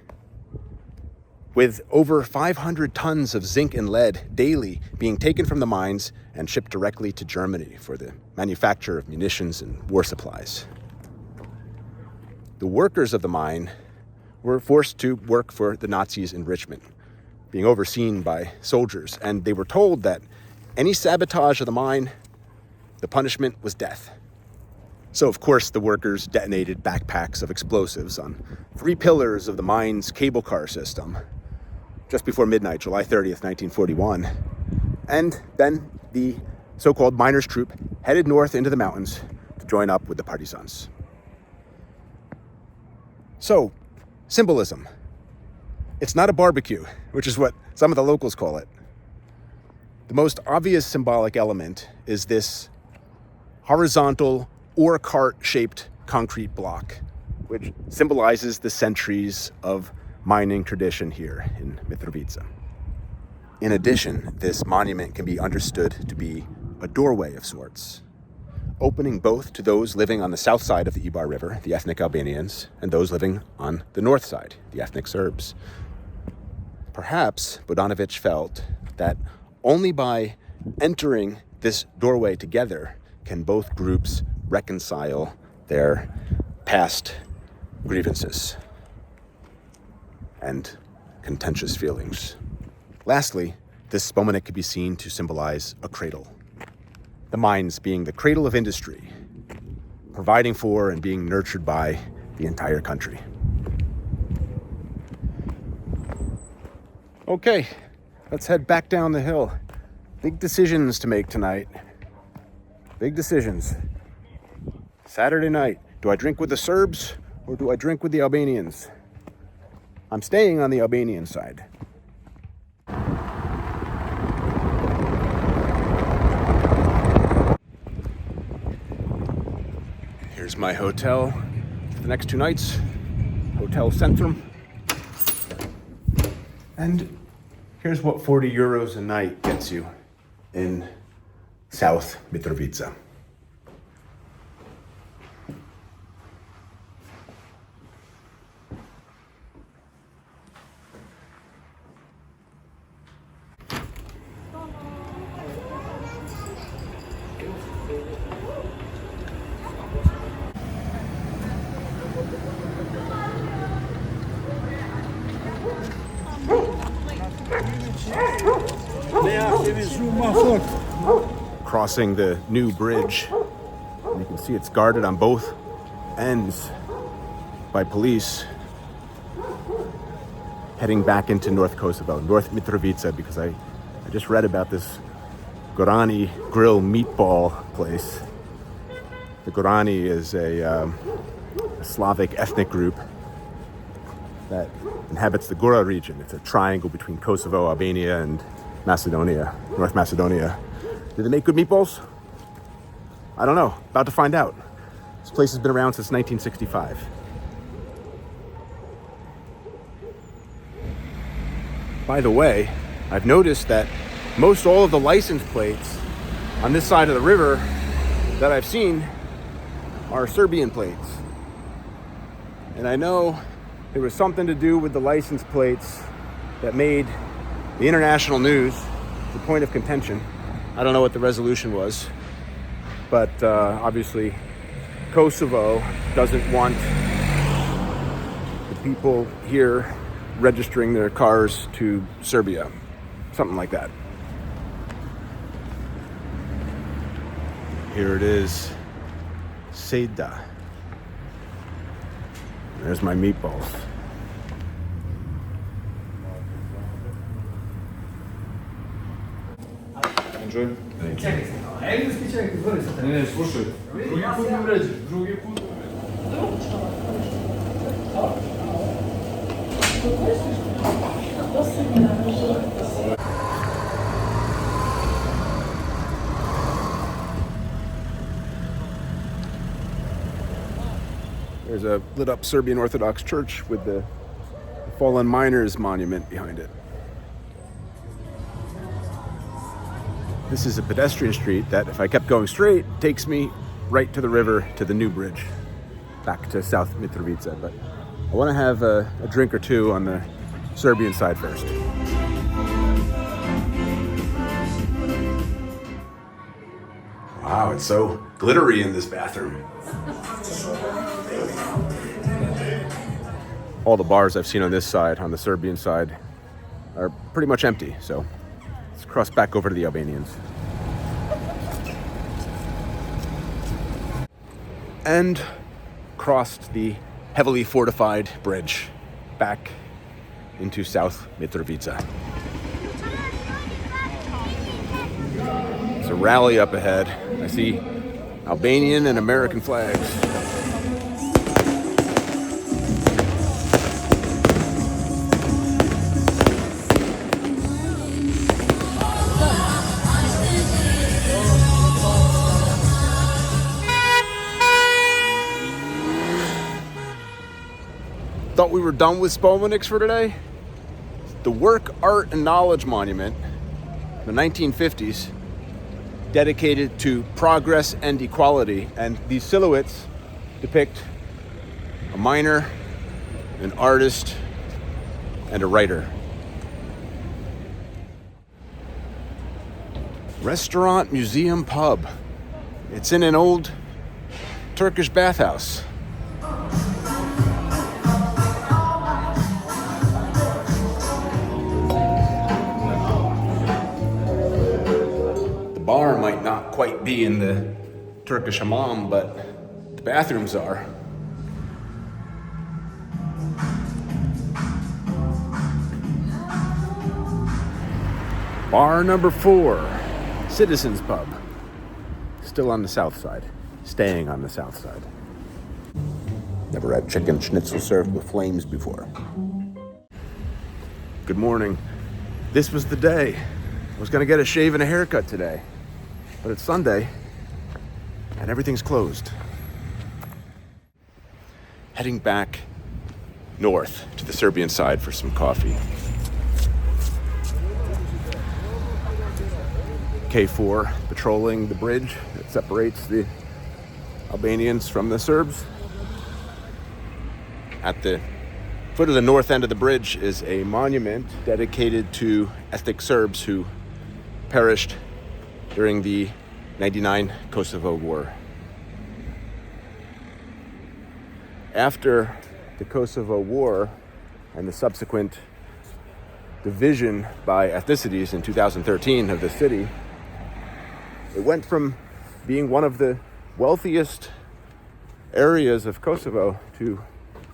With over 500 tons of zinc and lead daily being taken from the mines and shipped directly to Germany for the manufacture of munitions and war supplies. The workers of the mine were forced to work for the Nazis' enrichment, being overseen by soldiers, and they were told that any sabotage of the mine, the punishment was death. So, of course, the workers detonated backpacks of explosives on 3 pillars of the mine's cable car system just before midnight, July 30th, 1941. And then the so-called miners' troop headed north into the mountains to join up with the partisans. So, symbolism. It's not a barbecue, which is what some of the locals call it. The most obvious symbolic element is this horizontal or cart-shaped concrete block, which symbolizes the centuries of mining tradition here in Mitrovica. In addition, this monument can be understood to be a doorway of sorts, opening both to those living on the south side of the Ibar River, the ethnic Albanians, and those living on the north side, the ethnic Serbs. Perhaps Bodanović felt that only by entering this doorway together can both groups reconcile their past grievances and contentious feelings. Lastly, this Spomenik could be seen to symbolize a cradle. The mines being the cradle of industry, providing for and being nurtured by the entire country. Okay, let's head back down the hill. Big decisions to make tonight. Big decisions. Saturday night, do I drink with the Serbs or do I drink with the Albanians? I'm staying on the Albanian side. Here's my hotel for the next 2 nights, Hotel Centrum. And here's what 40 euros a night gets you in South Mitrovica. Crossing the new bridge, and you can see it's guarded on both ends by police. Heading back into North Kosovo, North Mitrovica, because I just read about this Gorani grill meatball place. The Gorani is a Slavic ethnic group that inhabits the Gora region. It's a triangle between Kosovo, Albania, and Macedonia, North Macedonia. Do they make good meatballs? I don't know. About to find out. This place has been around since 1965. By the way, I've noticed that most all of the license plates on this side of the river that I've seen are Serbian plates. And I know there was something to do with the license plates that made the international news the point of contention. I don't know what the resolution was, but obviously Kosovo doesn't want the people here registering their cars to Serbia. Something like that. Here it is, Seda. There's my meatballs. Enjoy. Engleski čovjek, izvoli sad. Ne, slušaj. Drugi put me vređaš, drugi put. There's a lit up Serbian Orthodox church with the fallen miners monument behind it. This is a pedestrian street that, if I kept going straight, takes me right to the river, to the new bridge, back to South Mitrovica. But I want to have a drink or two on the Serbian side first. Wow, it's so glittery in this bathroom. All the bars I've seen on this side, on the Serbian side, are pretty much empty, so let's cross back over to the Albanians. And crossed the heavily fortified bridge back into South Mitrovica. There's a rally up ahead. I see Albanian and American flags. Thought we were done with Spomeniks for today. The Work, Art, and Knowledge Monument, the 1950s, dedicated to progress and equality. And these silhouettes depict a miner, an artist, and a writer. Restaurant, museum, pub. It's in an old Turkish bathhouse. Bar might not quite be in the Turkish hammam, but the bathrooms are. Bar number 4, Citizens Pub. Still on the south side, staying on the south side. Never had chicken schnitzel served with flames before. Good morning. This was the day. I was gonna get a shave and a haircut today, but it's Sunday and everything's closed. Heading back north to the Serbian side for some coffee. K4 patrolling the bridge that separates the Albanians from the Serbs. At the foot of the north end of the bridge is a monument dedicated to ethnic Serbs who perished during the 99 Kosovo War. After the Kosovo War and the subsequent division by ethnicities in 2013 of the city, it went from being one of the wealthiest areas of Kosovo to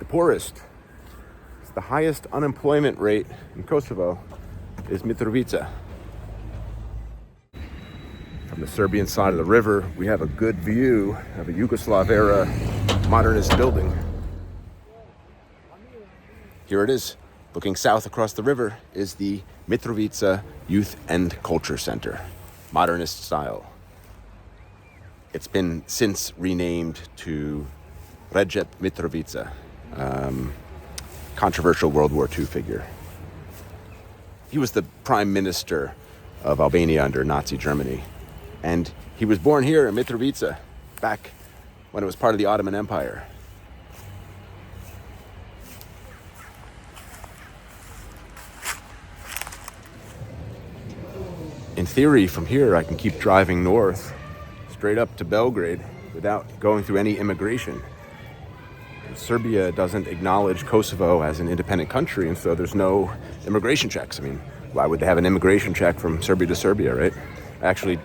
the poorest. It's the highest unemployment rate in Kosovo is Mitrovica. From the Serbian side of the river, we have a good view of a Yugoslav-era modernist building. Here it is. Looking south across the river is the Mitrovica Youth and Culture Center, modernist style. It's been since renamed to Recep Mitrovica, controversial World War II figure. He was the prime minister of Albania under Nazi Germany. And he was born here in Mitrovica back when it was part of the Ottoman Empire. In theory, from here, I can keep driving north, straight up to Belgrade, without going through any immigration. Serbia doesn't acknowledge Kosovo as an independent country, and so there's no immigration checks. I mean, why would they have an immigration check from Serbia to Serbia, right? I actually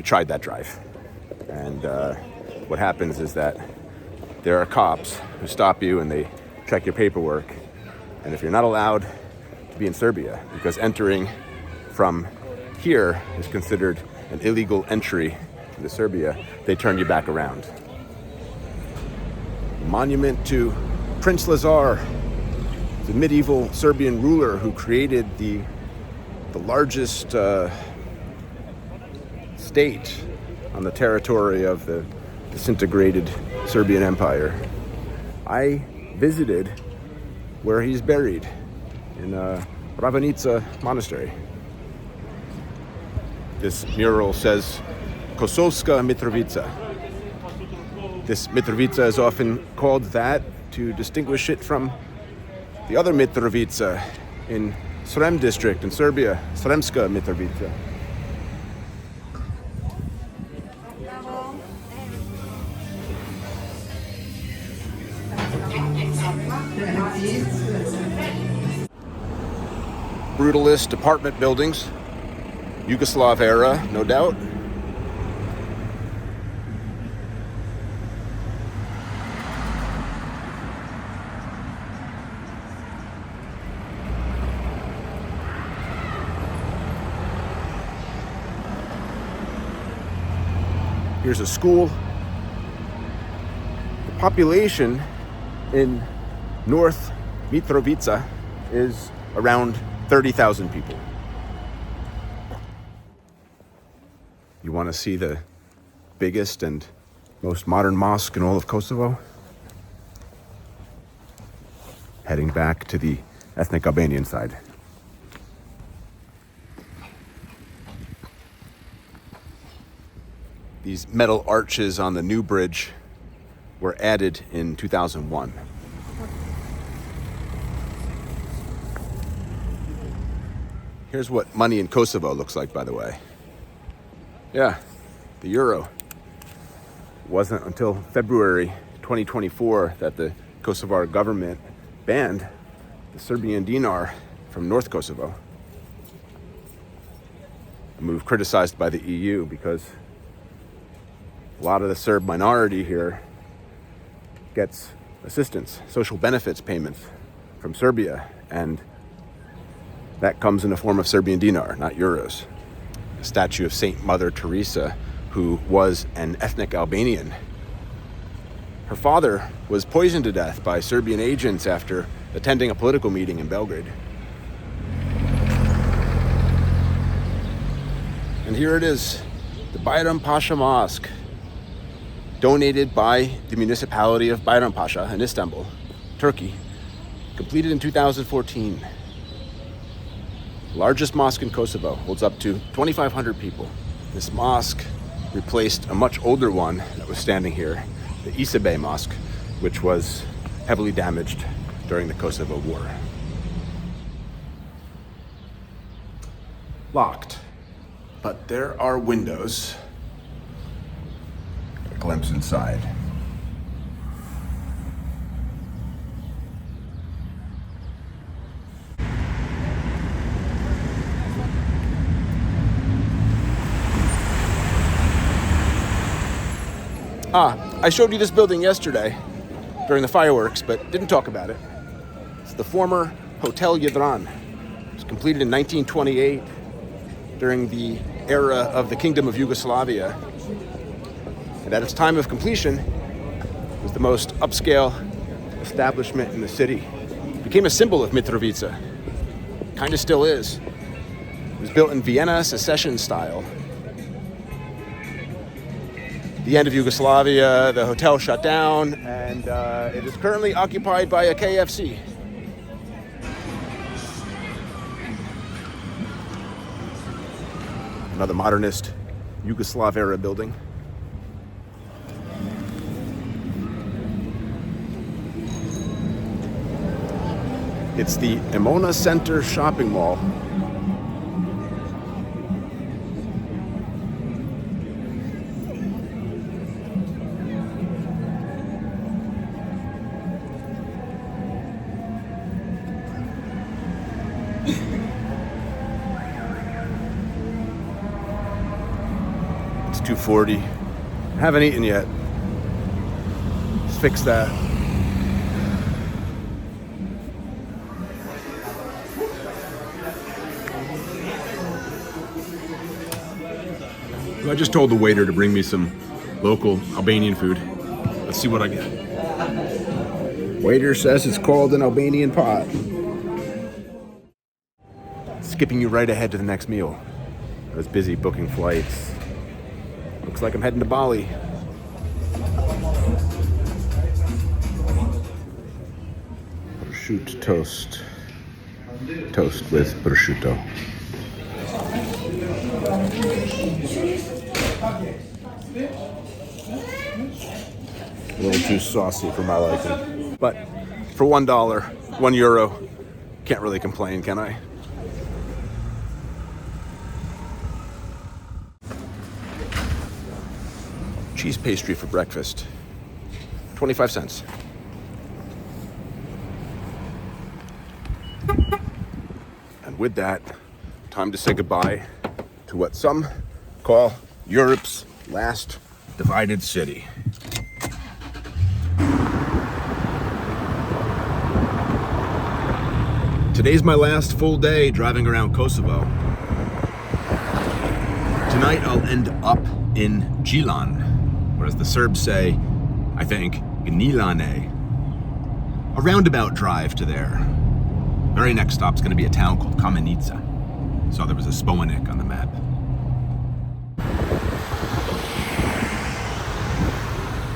tried that drive. And what happens is that there are cops who stop you and they check your paperwork. And if you're not allowed to be in Serbia, because entering from here is considered an illegal entry into Serbia, they turn you back around. Monument to Prince Lazar, the medieval Serbian ruler who created the largest state on the territory of the disintegrated Serbian Empire. I visited where he's buried in Brezovica Monastery. This mural says Kosovska Mitrovica. This Mitrovica is often called that to distinguish it from the other Mitrovica in Srem district in Serbia, Sremska Mitrovica. Brutalist apartment buildings, Yugoslav-era, no doubt. Here's a school. The population in North Mitrovica is around 30,000 people. You want to see the biggest and most modern mosque in all of Kosovo? Heading back to the ethnic Albanian side. These metal arches on the new bridge were added in 2001. Here's what money in Kosovo looks like, by the way. Yeah, the euro. It wasn't until February 2024 that the Kosovar government banned the Serbian dinar from North Kosovo. A move criticized by the EU because a lot of the Serb minority here gets assistance, social benefits payments from Serbia, and that comes in the form of Serbian dinar, not euros. A statue of Saint Mother Teresa, who was an ethnic Albanian. Her father was poisoned to death by Serbian agents after attending a political meeting in Belgrade. And here it is, the Bayram Pasha Mosque, donated by the municipality of Bayram Pasha in Istanbul, Turkey, completed in 2014. Largest mosque in Kosovo, holds up to 2,500 people. This mosque replaced a much older one that was standing here, the Isabey Mosque, which was heavily damaged during the Kosovo War. Locked, but there are windows. A glimpse inside. I showed you this building yesterday during the fireworks, but didn't talk about it. It's the former Hotel Jadran. It was completed in 1928 during the era of the Kingdom of Yugoslavia. And at its time of completion, it was the most upscale establishment in the city. It became a symbol of Mitrovica. Kind of still is. It was built in Vienna secession style. The end of Yugoslavia, the hotel shut down, and it is currently occupied by a KFC. Another modernist Yugoslav-era building. It's the Emona Center shopping mall. It's 2:40. Haven't eaten yet. Let's fix that. I just told the waiter to bring me some local Albanian food. Let's see what I get. Waiter says it's called an Albanian pot. Skipping you right ahead to the next meal. I was busy booking flights. Looks like I'm heading to Bali. Prosciutto toast. Toast with prosciutto. A little too saucy for my liking. But for $1, €1, can't really complain, can I? Cheese pastry for breakfast. 25 cents. And with that, time to say goodbye to what some call Europe's last divided city. Today's my last full day driving around Kosovo. Tonight I'll end up in Gjilan, or as the Serbs say, I think, Gnilane. A roundabout drive to there. Very next stop's going to be a town called Kamenica. So there was a Spomeniks on the map.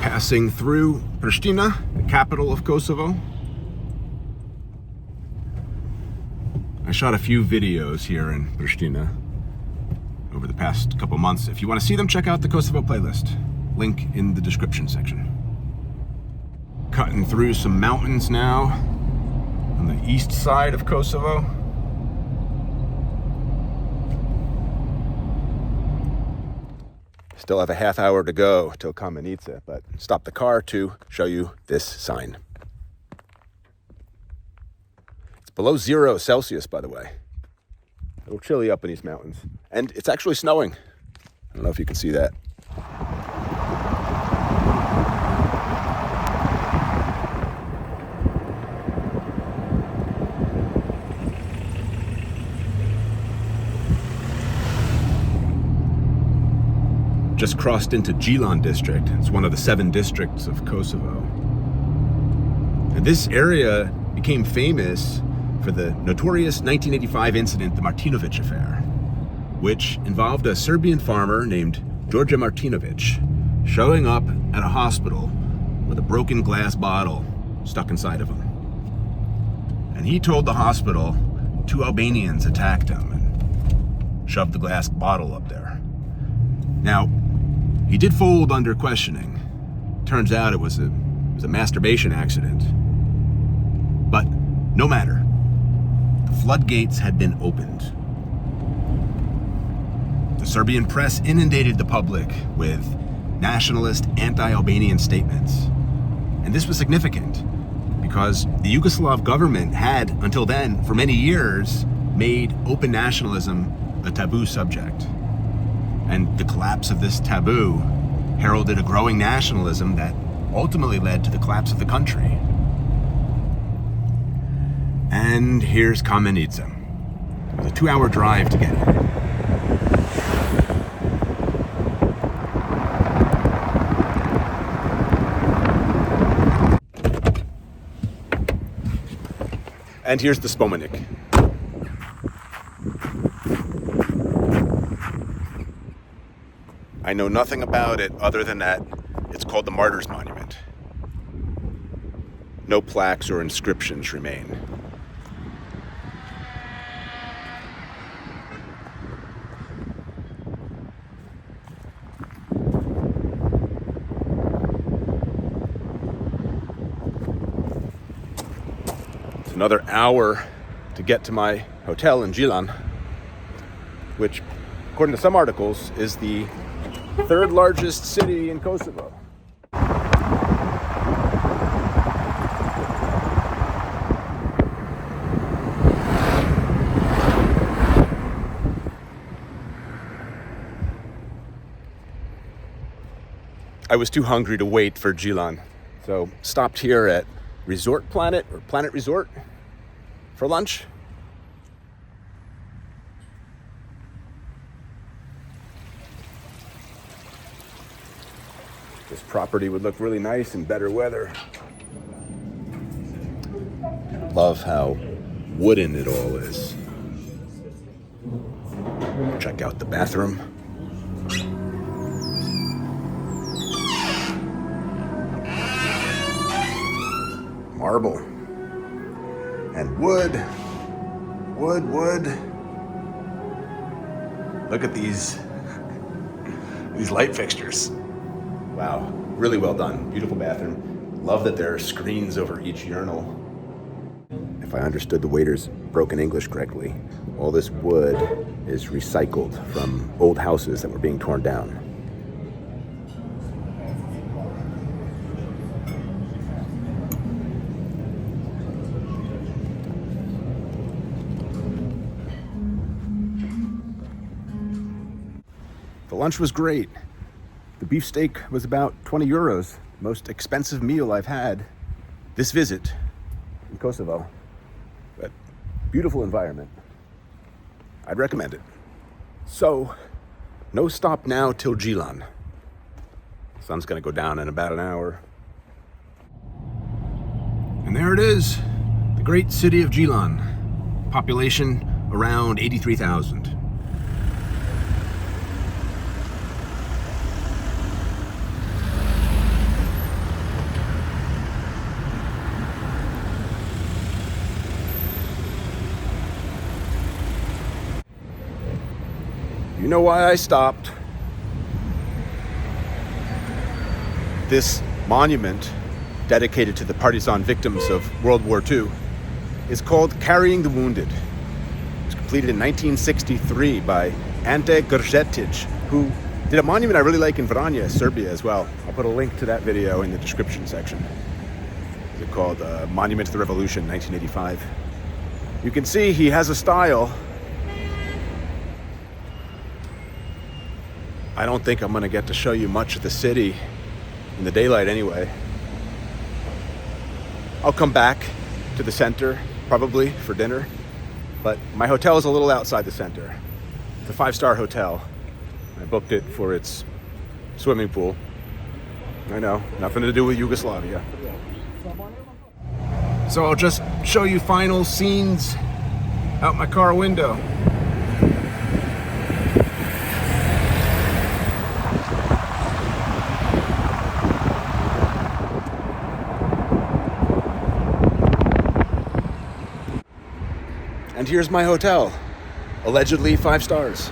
Passing through Prishtina, the capital of Kosovo. I shot a few videos here in Prishtina over the past couple months. If you want to see them, check out the Kosovo playlist. Link in the description section. Cutting through some mountains now on the east side of Kosovo. Still have a half hour to go till Kamenica, but stop the car to show you this sign. It's below 0 Celsius, by the way. A little chilly up in these mountains. And it's actually snowing. I don't know if you can see that. Just crossed into Gjilan district. It's one of the 7 districts of Kosovo. And this area became famous for the notorious 1985 incident, the Martrinoić affair, which involved a Serbian farmer named Đorđe Martinović showing up at a hospital with a broken glass bottle stuck inside of him. And he told the hospital 2 Albanians attacked him and shoved the glass bottle up there. Now, he did fold under questioning. Turns out it was a masturbation accident. But no matter. The floodgates had been opened. The Serbian press inundated the public with nationalist, anti-Albanian statements. And this was significant because the Yugoslav government had, until then, for many years, made open nationalism a taboo subject. And the collapse of this taboo heralded a growing nationalism that ultimately led to the collapse of the country. And here's Kamenica. It was a 2-hour drive to get here. And here's the Spomeniks. I know nothing about it other than that it's called the Martyrs' Monument. No plaques or inscriptions remain. It's another hour to get to my hotel in Gjilan, which, according to some articles, is the 3rd largest city in Kosovo. I was too hungry to wait for Gjilan, so stopped here at Resort Planet, or Planet Resort, for lunch. This property would look really nice in better weather. Love how wooden it all is. Check out the bathroom. Marble. And wood. Look at these light fixtures. Wow, really well done. Beautiful bathroom. Love that there are screens over each urinal. If I understood the waiter's broken English correctly, all this wood is recycled from old houses that were being torn down. The lunch was great. The beefsteak was about 20 euros, most expensive meal I've had this visit in Kosovo. But beautiful environment. I'd recommend it. So, no stop now till Gjilan. Sun's gonna go down in about an hour. And there it is, the great city of Gjilan. Population around 83,000. You know why I stopped? This monument, dedicated to the partisan victims of World War II, is called Carrying the Wounded. It was completed in 1963 by Ante Grzetic, who did a monument I really like in Vranje, Serbia as well. I'll put a link to that video in the description section. It's called Monument to the Revolution, 1985. You can see he has a style. I don't think I'm gonna get to show you much of the city in the daylight anyway. I'll come back to the center, probably for dinner, but my hotel is a little outside the center. It's a 5-star hotel. I booked it for its swimming pool. I know, nothing to do with Yugoslavia. So I'll just show you final scenes out my car window. And here's my hotel, allegedly 5 stars.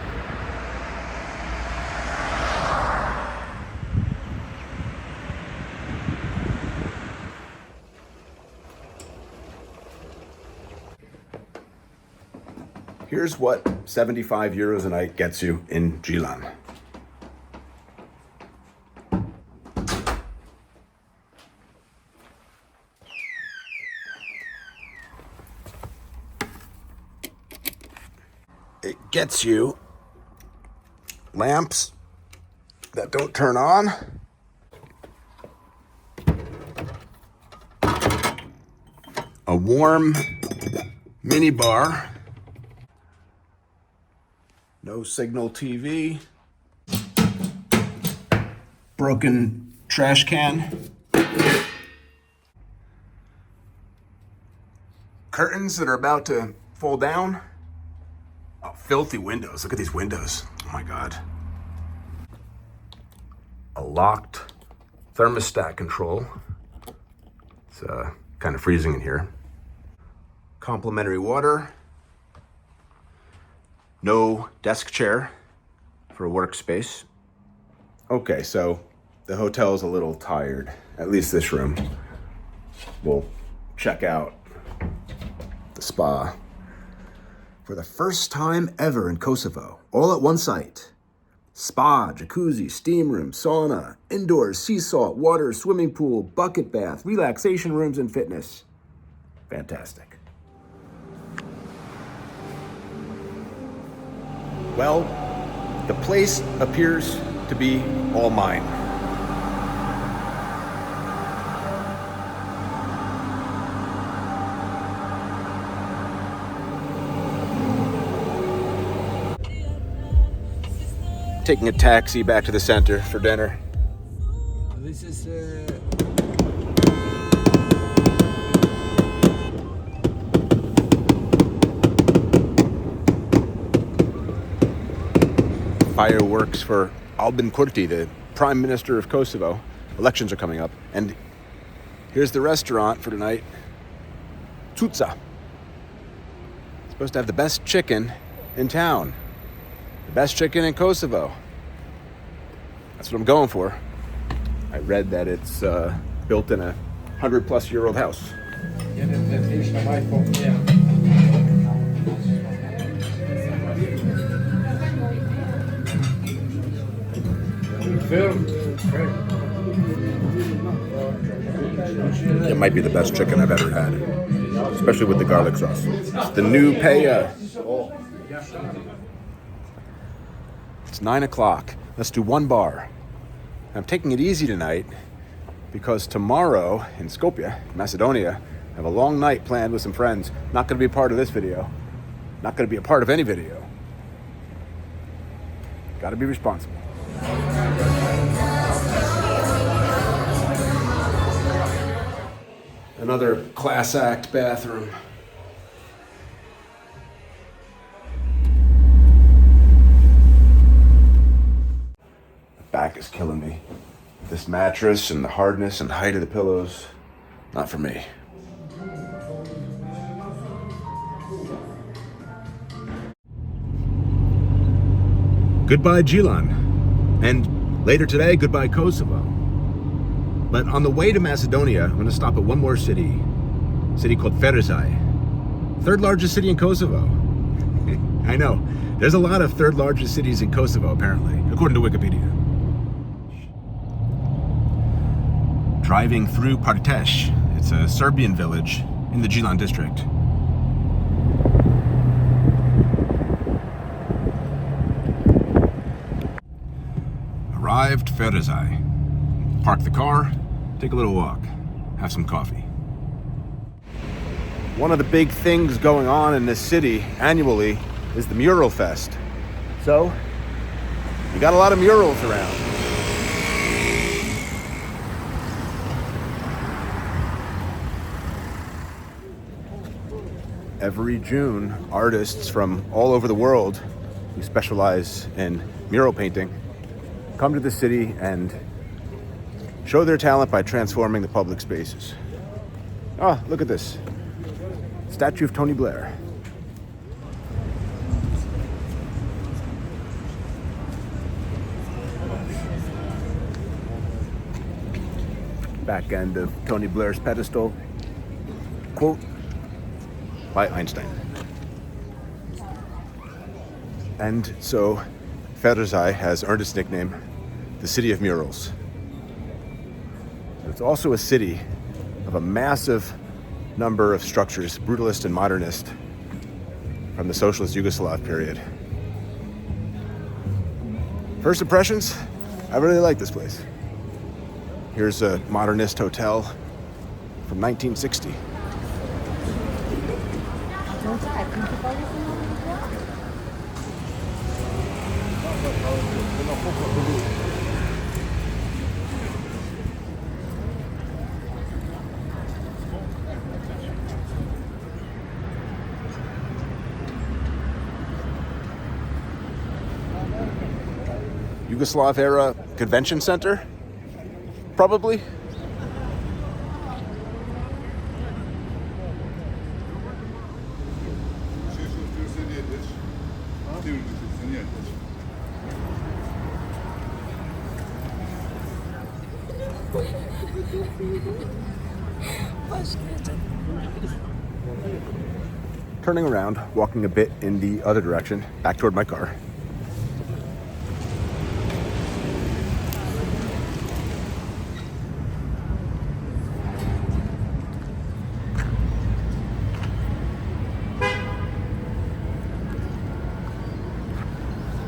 Here's what 75 euros a night gets you in Gjilan. It gets you lamps that don't turn on, a warm mini bar, no signal TV, broken trash can, curtains that are about to fall down. Oh, filthy windows. Look at these windows. Oh my God. A locked thermostat control. It's kind of freezing in here. Complimentary water. No desk chair for a workspace. Okay, so the hotel's a little tired. At least this room. We'll check out the spa. For the first time ever in Kosovo, all at one site. Spa, jacuzzi, steam room, sauna, indoors, sea salt, water, swimming pool, bucket bath, relaxation rooms, and fitness. Fantastic. Well, the place appears to be all mine. Taking a taxi back to the center for dinner. This is fireworks for Albin Kurti, the Prime Minister of Kosovo. Elections are coming up. And here's the restaurant for tonight. Cuca. Supposed to have the best chicken in town. The best chicken in Kosovo. That's what I'm going for. I read that it's built in a 100-plus-year-old house. It might be the best chicken I've ever had, especially with the garlic sauce. It's the new Peja. It's 9 o'clock. Let's do one bar. I'm taking it easy tonight because tomorrow in Skopje, Macedonia, I have a long night planned with some friends. Not going to be a part of this video. Not going to be a part of any video. Got to be responsible. Another class act bathroom. The back is killing me. This mattress and the hardness and height of the pillows, not for me. Goodbye Gjilan. And later today, goodbye Kosovo. But on the way to Macedonia, I'm going to stop at one more city. A city called Ferizaj. Third largest city in Kosovo. I know. There's a lot of third largest cities in Kosovo, apparently, according to Wikipedia. Driving through Peć. It's a Serbian village in the Gjilan district. Arrived Ferizaj. Park the car, take a little walk, have some coffee. One of the big things going on in this city annually is the Mural Fest. So, you got a lot of murals around. Every June, artists from all over the world who specialize in mural painting come to the city and show their talent by transforming the public spaces. Oh, look at this. Statue of Tony Blair. Back end of Tony Blair's pedestal. Quote by Einstein. And so Ferizaj has earned its nickname, the City of Murals. It's also a city of a massive number of structures, brutalist and modernist, from the socialist Yugoslav period. First impressions, I really like this place. Here's a modernist hotel from 1960. Yugoslav-era convention center? Probably. Turning around, walking a bit in the other direction, back toward my car.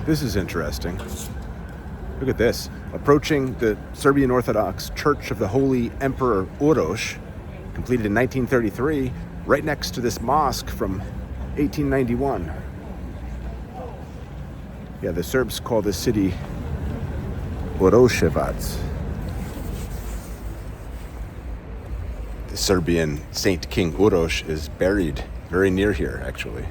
This is interesting. Look at this. Approaching the Serbian Orthodox Church of the Holy Emperor Uroš, completed in 1933, right next to this mosque from 1891. Yeah, the Serbs call this city Uroševac. The Serbian Saint King Uroš is buried very near here, actually.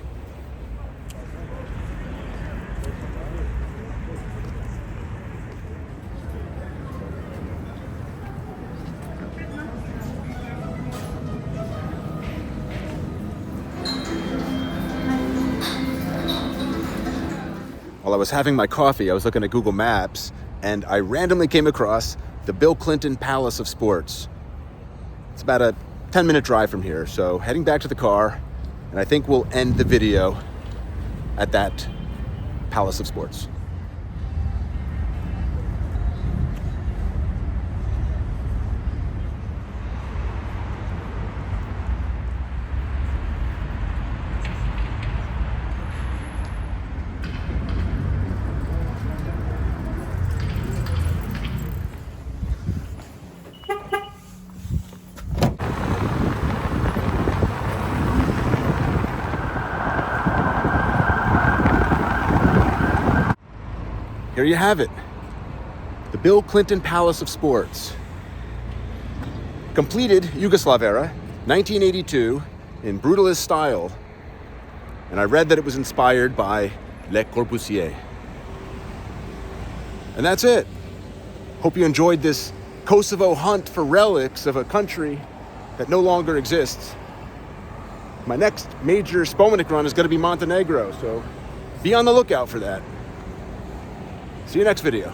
while I was having my coffee, I was looking at Google Maps, and I randomly came across the Bill Clinton Palace of Sports. It's about a 10-minute drive from here, so heading back to the car, and I think we'll end the video at that Palace of Sports. Here you have it, the Bill Clinton Palace of Sports. Completed Yugoslav-era, 1982, in brutalist style. And I read that it was inspired by Le Corbusier. And that's it. Hope you enjoyed this Kosovo hunt for relics of a country that no longer exists. My next major Spomenik run is going to be Montenegro, so be on the lookout for that. See you next video.